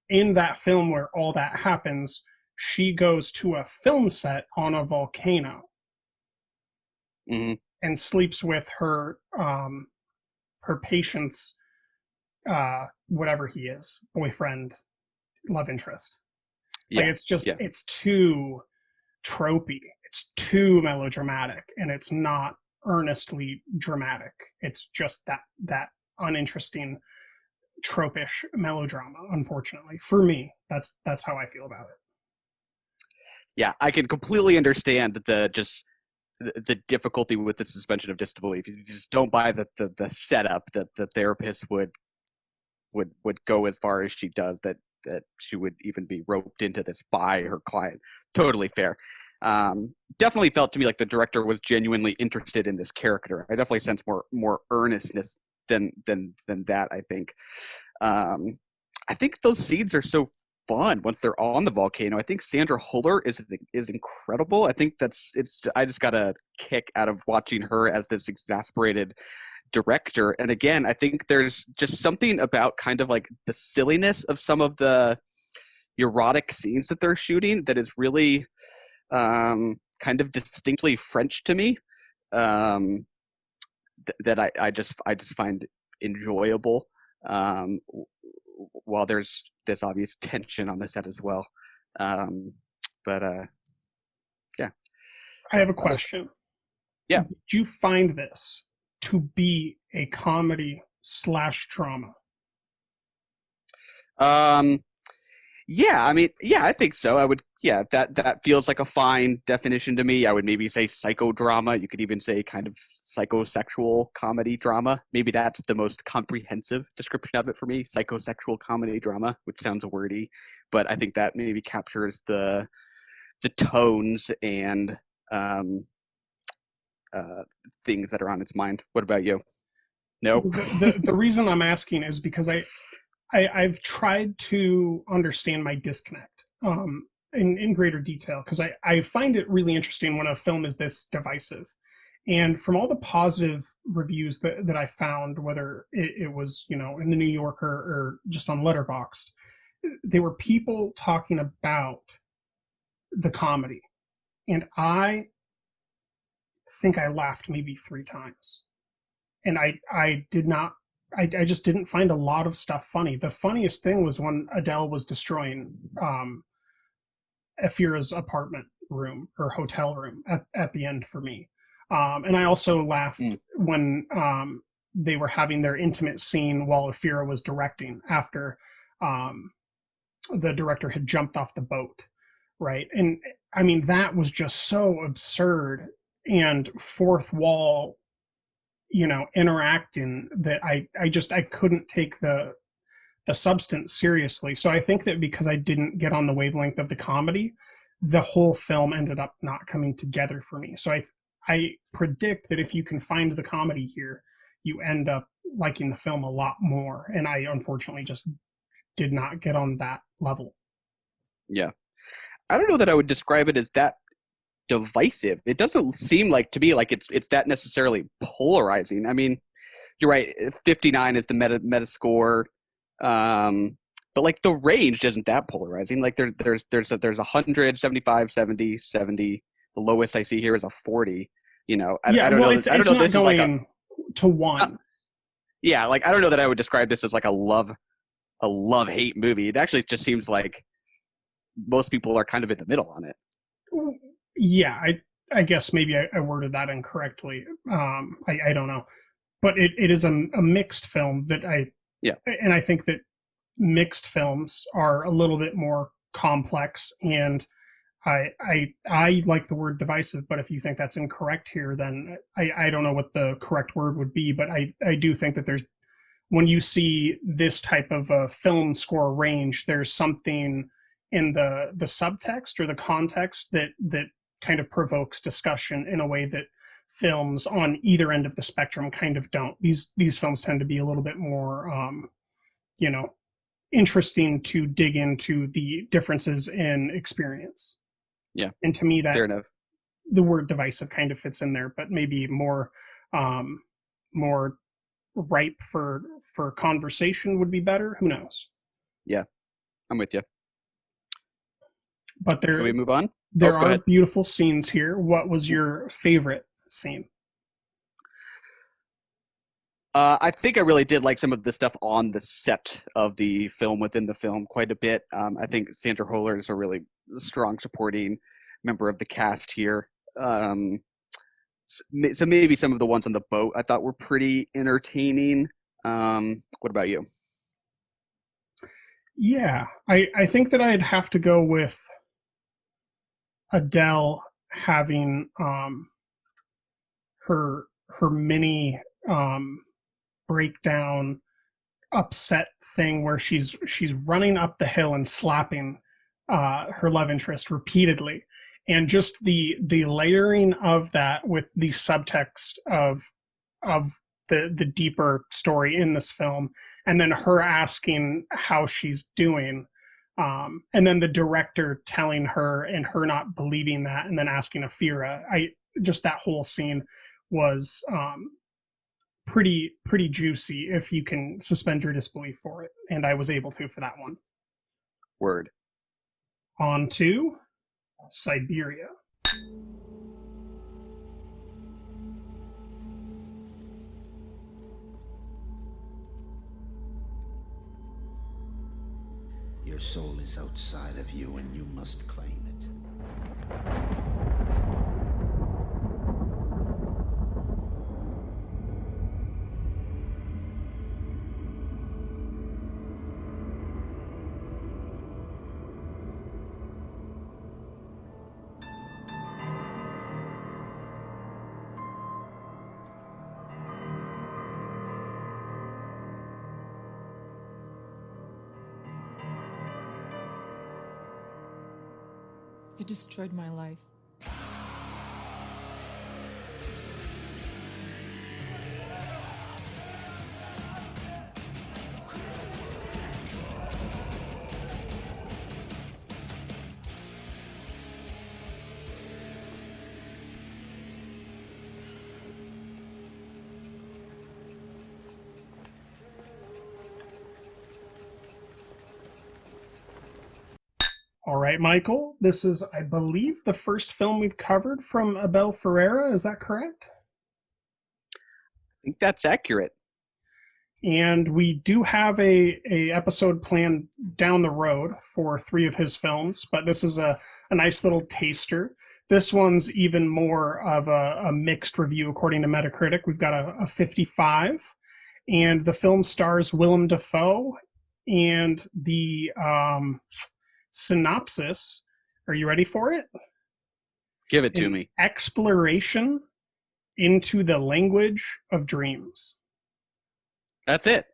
in that film where all that happens, she goes to a film set on a volcano and sleeps with her patient's whatever he is, boyfriend, love interest. Yeah. Like, it's just it's too tropey, it's too melodramatic, and it's not earnestly dramatic. It's just that uninteresting tropish melodrama, unfortunately. For me, that's how I feel about it. Yeah, I can completely understand the difficulty with the suspension of disbelief. You just don't buy the setup that the therapist would go as far as she does, that she would even be roped into this by her client. Totally fair. Definitely felt to me like the director was genuinely interested in this character. I definitely sense more earnestness than that, I think. I think those scenes are so fun once they're on the volcano. I think Sandra Huller is incredible. I think I just got a kick out of watching her as this exasperated director. And again, I think there's just something about kind of like the silliness of some of the erotic scenes that they're shooting that is really kind of distinctly French to me, that I just find enjoyable, while there's this obvious tension on the set as well. But yeah. I have a question. Yeah. Did you find this to be a comedy / drama? Yeah, I mean, yeah, I think so. I would, yeah, that feels like a fine definition to me. I would maybe say psychodrama. You could even say kind of psychosexual comedy drama. Maybe that's the most comprehensive description of it for me. Psychosexual comedy drama, which sounds wordy, but I think that maybe captures the tones and things that are on its mind. What about you? No. The reason I'm asking is because I've tried to understand my disconnect in greater detail, because I find it really interesting when a film is this divisive. And from all the positive reviews that I found, whether it was, you know, in the New Yorker or just on Letterboxd, they were people talking about the comedy. And I think I laughed maybe 3 times. And I just didn't find a lot of stuff funny. The funniest thing was when Adele was destroying Afira's apartment room or hotel room at the end for me. And I also laughed when they were having their intimate scene while Afira was directing after the director had jumped off the boat, right? And I mean, that was just so absurd and fourth wall, you know, interacting, that I couldn't take the substance seriously. So I think that because I didn't get on the wavelength of the comedy, the whole film ended up not coming together for me. So I predict that if you can find the comedy here, you end up liking the film a lot more. And I unfortunately just did not get on that level. Yeah. I don't know that I would describe it as that divisive. It doesn't seem like to me like it's that necessarily polarizing. I mean, you're right, 59 is the meta score, but like the range isn't that polarizing. Like there's 100, 75, 70, 70. The lowest I see here is a 40. You know, I don't know. I don't know. This is like to 1. Yeah, like I don't know that I would describe this as like a love hate movie. It actually just seems like most people are kind of in the middle on it. Yeah, I guess maybe I worded that incorrectly. I don't know, but it is a mixed film that and I think that mixed films are a little bit more complex, and I like the word divisive, but if you think that's incorrect here, then I don't know what the correct word would be, but I do think that there's, when you see this type of a film score range, there's something in the subtext or the context that kind of provokes discussion in a way that films on either end of the spectrum kind of don't. These films tend to be a little bit more, interesting to dig into the differences in experience. Yeah. And to me, that fair enough. The word divisive kind of fits in there, but maybe more ripe for conversation would be better. Who knows? Yeah, I'm with you. But Can we move on? There go are ahead. beautiful scenes here. What was your favorite scene? I think I really did like some of the stuff on the set of the film, within the film, quite a bit. I think Sandra Holler is a really strong supporting member of the cast here. So maybe some of the ones on the boat I thought were pretty entertaining. What about you? Yeah, I think that I'd have to go with Adele having her mini breakdown upset thing where she's running up the hill and slapping her love interest repeatedly, and just the layering of that with the subtext of the deeper story in this film, and then her asking how she's doing, and then the director telling her and her not believing that, and then asking Afira. Just that whole scene was pretty juicy if you can suspend your disbelief for it, and I was able to for that one. Word. On to Siberia. Your soul is outside of you, and you must claim it. You destroyed my life. All right, Michael, this is, I believe, the first film we've covered from Abel Ferreira. Is that correct? I think that's accurate. And we do have a episode planned down the road for 3 of his films, but this is a nice little taster. This one's even more of a mixed review according to Metacritic. We've got a 55, and the film stars Willem Dafoe, and the synopsis, are you ready for it? Give it to me. Exploration into the language of dreams. That's it.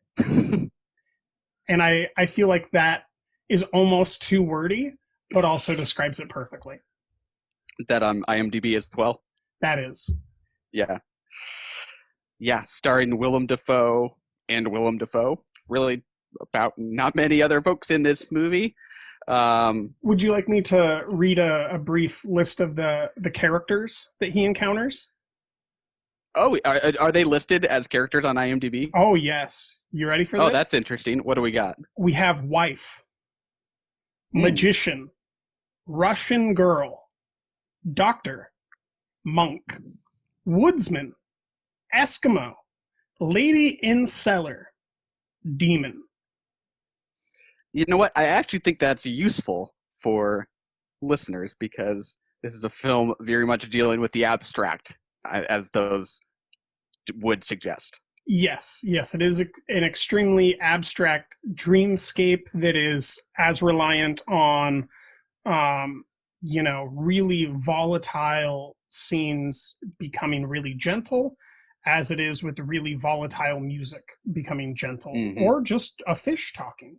And I feel like that is almost too wordy, but also describes it perfectly. That on IMDb as well? That is. Yeah. Yeah, starring Willem Dafoe and Willem Dafoe. Really about not many other folks in this movie. Would you like me to read a brief list of the characters that he encounters? Oh, are they listed as characters on IMDb? Oh, yes. You ready for this? Oh, that's interesting. What do we got? We have wife, magician, Russian girl, doctor, monk, woodsman, Eskimo, lady in cellar, demon. You know what? I actually think that's useful for listeners, because this is a film very much dealing with the abstract, as those would suggest. Yes, it is an extremely abstract dreamscape that is as reliant on, really volatile scenes becoming really gentle as it is with the really volatile music becoming gentle, or just a fish talking.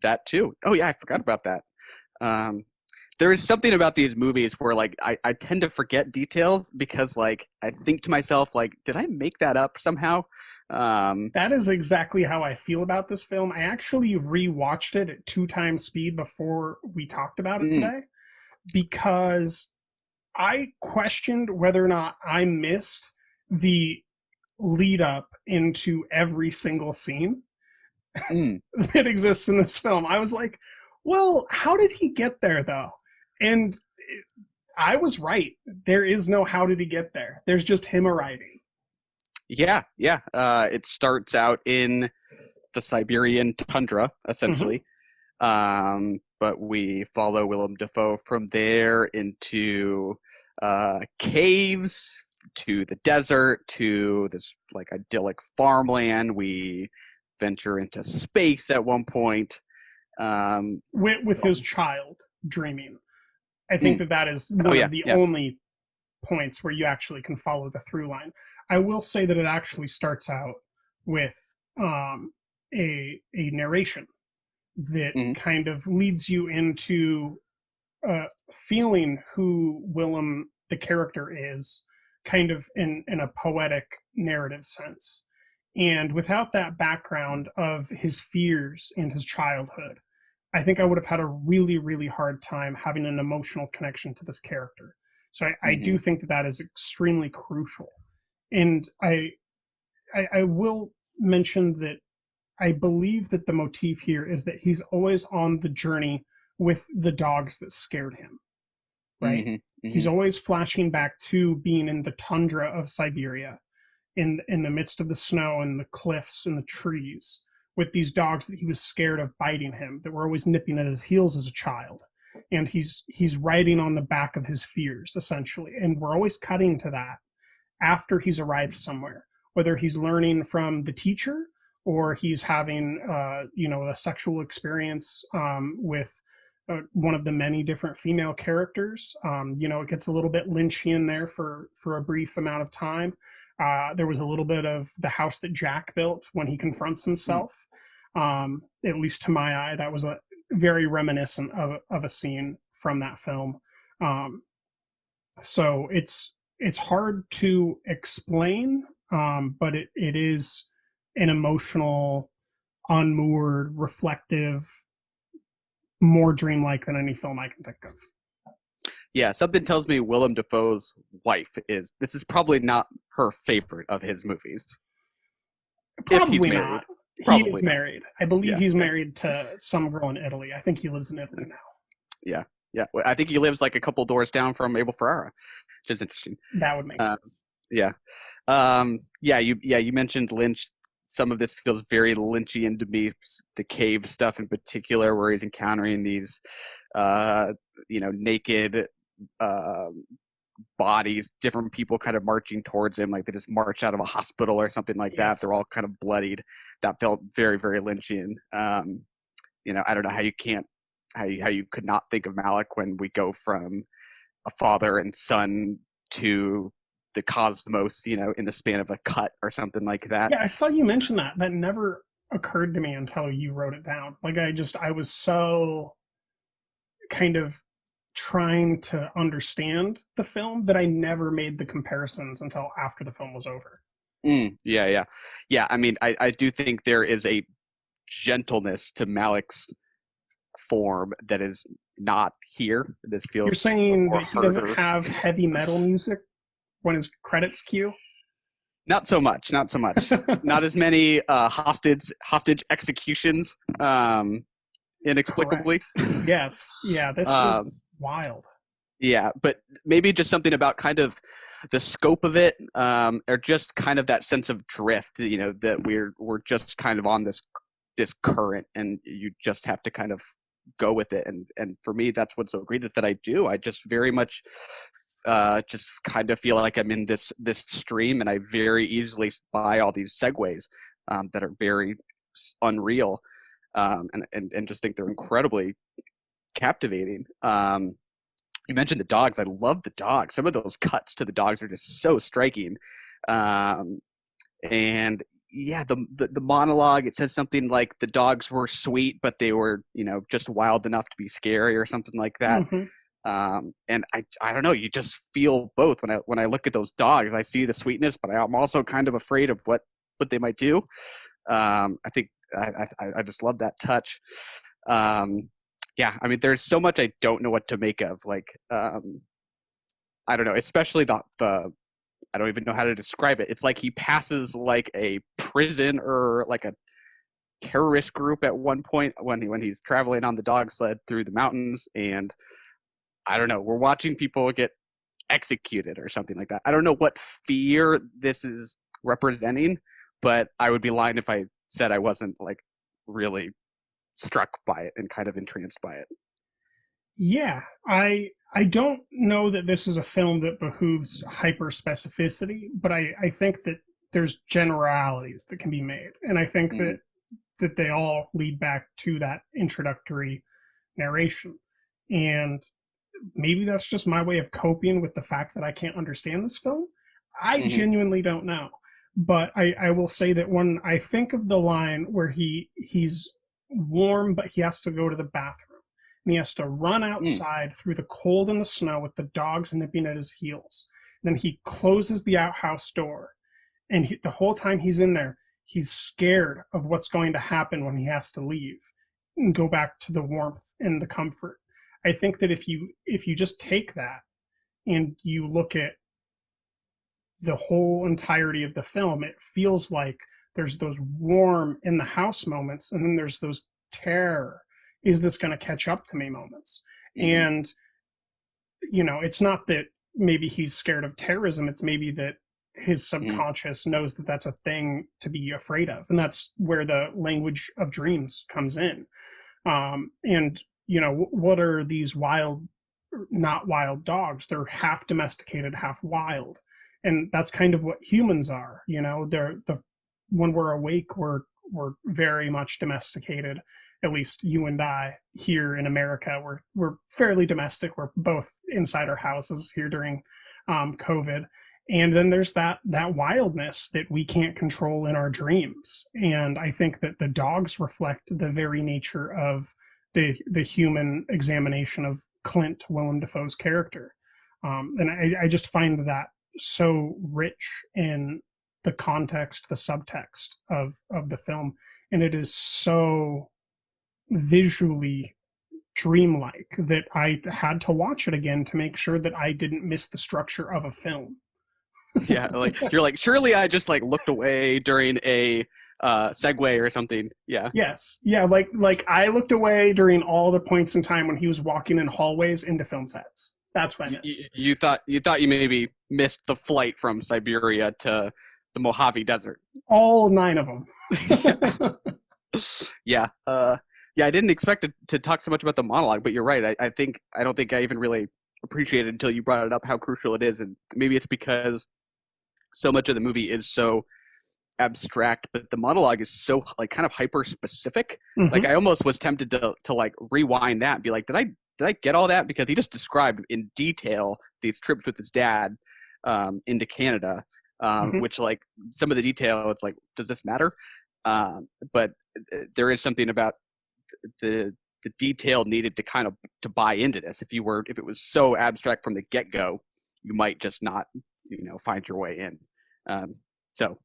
That too. Oh yeah, I forgot about that. There is something about these movies where like I tend to forget details because like I think to myself like, did I make that up somehow? That is exactly how I feel about this film. I actually rewatched it at 2x speed before we talked about it today, because I questioned whether or not I missed the lead up into every single scene that exists in this film. I was like, well, how did he get there though? And I was right. There is no how did he get there. There's just him arriving. Yeah. It starts out in the Siberian tundra, essentially. But we follow Willem Dafoe from there into caves, to the desert, to this like idyllic farmland. We venture into space at one point. With his child dreaming. I think that is one of the only points where you actually can follow the through line. I will say that it actually starts out with a narration that kind of leads you into feeling who Willem, the character, is, kind of in a poetic narrative sense. And without that background of his fears and his childhood, I think I would have had a really, really hard time having an emotional connection to this character. So I do think that is extremely crucial. And I will mention that I believe that the motif here is that he's always on the journey with the dogs that scared him, right? He's always flashing back to being in the tundra of Siberia, in the midst of the snow and the cliffs and the trees, with these dogs that he was scared of biting him, that were always nipping at his heels as a child. And he's riding on the back of his fears, essentially. And we're always cutting to that after he's arrived somewhere, whether he's learning from the teacher or he's having, a sexual experience with one of the many different female characters. It gets a little bit Lynchian there for a brief amount of time. There was a little bit of the house that Jack built when he confronts himself. At least to my eye, that was very reminiscent of a scene from that film. So it's hard to explain, but it is an emotional, unmoored, reflective, more dreamlike than any film I can think of. Yeah, something tells me Willem Dafoe's wife this is probably not her favorite of his movies. Probably not. He is married. I believe he's married to some girl in Italy. I think he lives in Italy now. Yeah. I think he lives like a couple doors down from Abel Ferrara, which is interesting. That would make sense. Yeah. You mentioned Lynch. Some of this feels very Lynchian to me. The cave stuff in particular, where he's encountering these, naked bodies, different people kind of marching towards him, like they just march out of a hospital or something like that. They're all kind of bloodied. That felt very, very Lynchian. I don't know how you could not think of Malick when we go from a father and son to the cosmos, in the span of a cut or something like that. Yeah, I saw you mention that. That never occurred to me until you wrote it down. Like I was so kind of trying to understand the film that I never made the comparisons until after the film was over. Yeah. I mean, I do think there is a gentleness to Malick's form that is not here. This feels. You're saying that he doesn't have heavy metal music when his credits cue? Not so much. Not as many hostage executions. Inexplicably. Correct. Yes. Yeah. This is wild. Yeah, but maybe just something about kind of the scope of it, or just kind of that sense of drift. That we're just kind of on this current, and you just have to kind of go with it. And for me, that's what's so great is that I do. I just very much just kind of feel like I'm in this stream, and I very easily buy all these segues that are very unreal, and just think they're incredibly captivating. You mentioned the dogs. I love the dogs. Some of those cuts to the dogs are just so striking. And yeah, the monologue, it says something like the dogs were sweet, but they were, just wild enough to be scary or something like that. And I don't know, you just feel both when I look at those dogs. I see the sweetness, but I'm also kind of afraid of what they might do. I think I just love that touch. Yeah, I mean, there's so much I don't know what to make of. Like, I don't know, especially the I don't even know how to describe it. It's like he passes like a prison or like a terrorist group at one point when he's traveling on the dog sled through the mountains, and I don't know, we're watching people get executed or something like that. I don't know what fear this is representing, but I would be lying if I said I wasn't like really struck by it and kind of entranced by it. Yeah, I don't know that this is a film that behooves hyper specificity, but I think that there's generalities that can be made, and I think that they all lead back to that introductory narration. And maybe that's just my way of coping with the fact that I can't understand this film. I genuinely don't know. But I will say that when I think of the line where he's warm, but he has to go to the bathroom, and he has to run outside through the cold and the snow with the dogs nipping at his heels. And then he closes the outhouse door, and the whole time he's in there, he's scared of what's going to happen when he has to leave and go back to the warmth and the comfort. I think that if you just take that and you look at the whole entirety of the film, it feels like there's those warm in the house moments, and then there's those terror, is this going to catch up to me moments. And it's not that maybe he's scared of terrorism, it's maybe that his subconscious knows that that's a thing to be afraid of, and that's where the language of dreams comes in. And what are these not wild dogs? They're half domesticated, half wild. And that's kind of what humans are. When we're awake, we're very much domesticated. At least you and I here in America, we're fairly domestic. We're both inside our houses here during COVID. And then there's that wildness that we can't control in our dreams. And I think that the dogs reflect the very nature of the human examination of Clint, Willem Dafoe's character. And I just find that so rich in the context, the subtext of the film. And it is so visually dreamlike that I had to watch it again to make sure that I didn't miss the structure of a film. Yeah, like you're like, surely I just like looked away during a segue or something. Yeah. Yes. Yeah, like I looked away during all the points in time when he was walking in hallways into film sets. That's what I missed. You thought you maybe missed the flight from Siberia to the Mojave Desert. All 9 of them. Yeah. Yeah, I didn't expect to talk so much about the monologue, but you're right. I don't think I even really appreciated until you brought it up how crucial it is, and maybe it's because so much of the movie is so abstract, but the monologue is so like kind of hyper specific. Like I almost was tempted to like rewind that and be like, did I get all that? Because he just described in detail these trips with his dad into Canada, which like some of the detail, it's like, does this matter? But there is something about the detail needed to kind of to buy into this. If it was so abstract from the get-go, you might just not, find your way in. So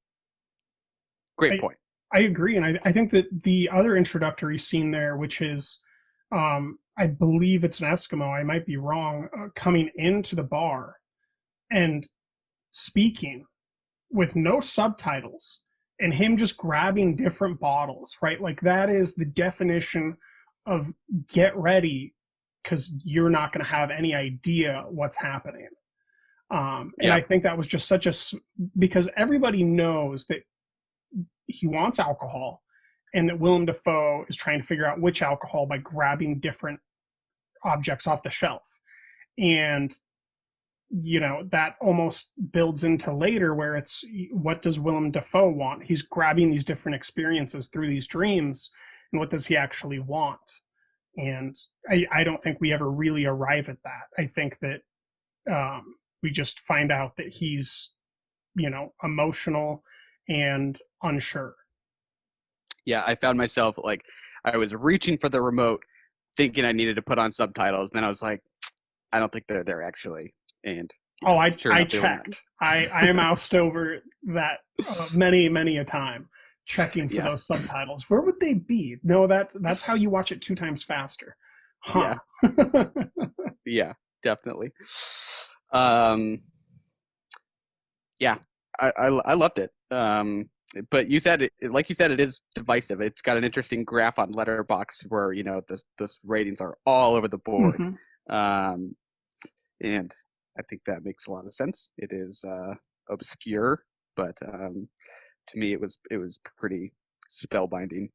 great point. I agree. And I think that the other introductory scene there, which is, I believe it's an Eskimo, I might be wrong, coming into the bar and speaking with no subtitles and him just grabbing different bottles, right? Like that is the definition of get ready, because you're not going to have any idea what's happening. And I think that was just because everybody knows that he wants alcohol and that Willem Dafoe is trying to figure out which alcohol by grabbing different objects off the shelf. And, you know, that almost builds into later where it's, what does Willem Dafoe want? He's grabbing these different experiences through these dreams, and what does he actually want? And I don't think we ever really arrive at that. I think that we just find out that he's, you know, emotional and unsure. Yeah, I found myself like I was reaching for the remote, thinking I needed to put on subtitles. Then I was like, I don't think they're there actually. And I enough, checked. I moused over that many a time, checking for those subtitles. Where would they be? No, that's how you watch it 2 times faster. Huh. Yeah. Yeah, definitely. Yeah, I loved it. But you said it, like you said, it is divisive. It's got an interesting graph on Letterboxd where, you know, the ratings are all over the board. Mm-hmm. And I think that makes a lot of sense. It is obscure, but to me it was pretty spellbinding.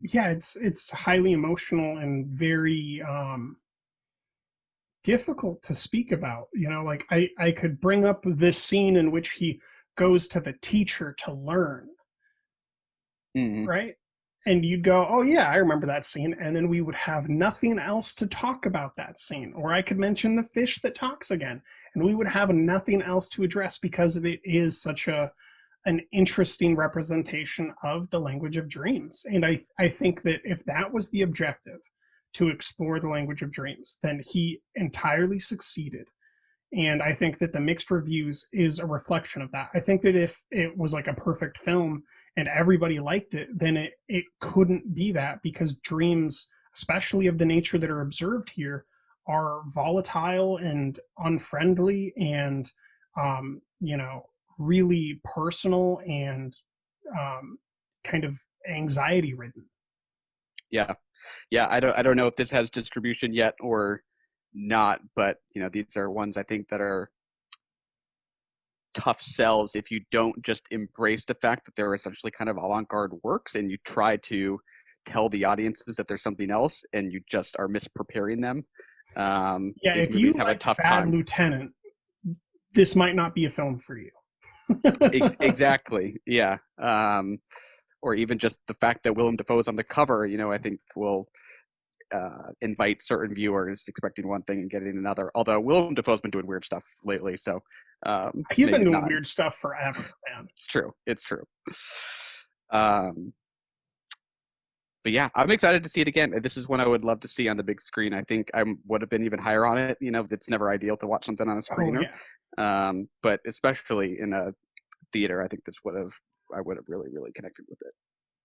Yeah, it's highly emotional and very difficult to speak about. You know, like I could bring up this scene in which he goes to the teacher to learn, right? And you'd go, oh yeah, I remember that scene, and then we would have nothing else to talk about that scene. Or I could mention the fish that talks again, and we would have nothing else to address because it is such an interesting representation of the language of dreams. And I think that if that was the objective, to explore the language of dreams, then he entirely succeeded. And I think that the mixed reviews is a reflection of that. I think that if it was like a perfect film and everybody liked it, then it couldn't be that, because dreams, especially of the nature that are observed here, are volatile and unfriendly and, you know, really personal and kind of anxiety ridden. Yeah. I don't know if this has distribution yet or not, but you know, these are ones I think that are tough sells if you don't just embrace the fact that they're essentially kind of avant-garde works and you try to tell the audiences that there's something else and you just are mispreparing them. Yeah, if you have a tough Bad time. Lieutenant, this might not be a film for you. Exactly. Yeah. Or even just the fact that Willem Dafoe is on the cover, you know, I think will invite certain viewers expecting one thing and getting another. Although Willem Dafoe's been doing weird stuff lately, so he's been doing weird stuff forever, man. It's true. But yeah, I'm excited to see it again. This is one I would love to see on the big screen. I think I would have been even higher on it. You know, it's never ideal to watch something on a screener, but especially in a theater, I think I would have really connected with it.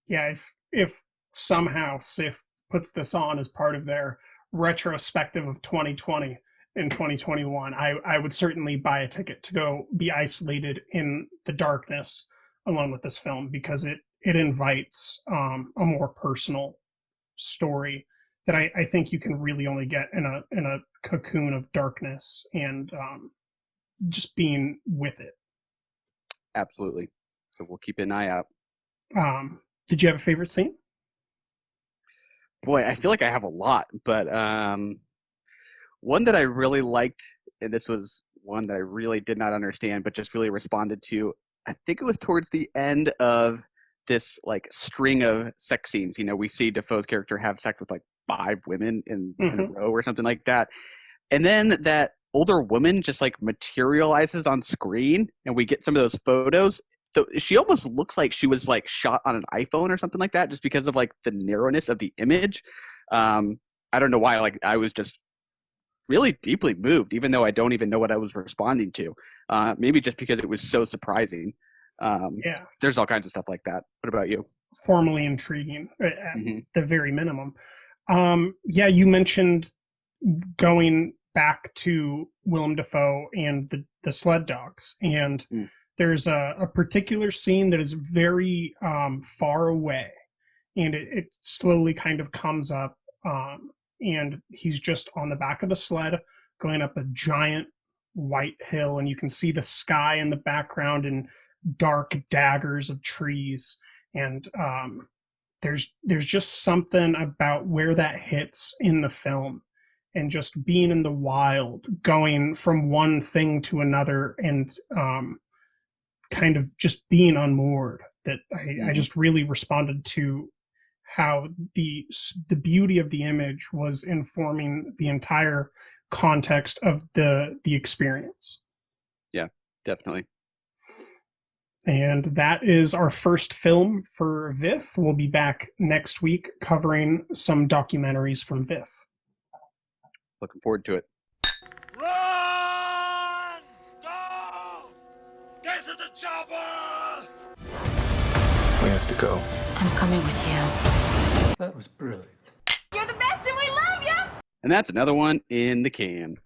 Yeah, if somehow SIFF puts this on as part of their retrospective of 2020 and 2021, I would certainly buy a ticket to go be isolated in the darkness along with this film, because it invites a more personal story that I think you can really only get in a cocoon of darkness and just being with it. Absolutely. So we'll keep an eye out. Did you have a favorite scene? Boy, I feel like I have a lot, but one that I really liked, and this was one that I really did not understand, but just really responded to, I think it was towards the end of this like string of sex scenes. You know, we see Defoe's character have sex with like 5 women in a row or something like that. And then that older woman just like materializes on screen and we get some of those photos. She almost looks like she was like shot on an iPhone or something like that, just because of like the narrowness of the image. I don't know why, like I was just really deeply moved, even though I don't even know what I was responding to. Maybe just because it was so surprising. Yeah. There's all kinds of stuff like that. What about you? Formally intriguing at the very minimum. Yeah, you mentioned going back to Willem Dafoe and the sled dogs, and there's a particular scene that is very far away, and it slowly kind of comes up, and he's just on the back of the sled going up a giant white hill, and you can see the sky in the background and dark daggers of trees, and there's just something about where that hits in the film, and just being in the wild, going from one thing to another, and kind of just being unmoored, that I just really responded to how the beauty of the image was informing the entire context of the experience. Yeah, definitely. And that is our first film for VIFF. We'll be back next week covering some documentaries from VIFF. Looking forward to it. Run! Go! Get to the chopper! We have to go. I'm coming with you. That was brilliant. You're the best and we love you! And that's another one in the can.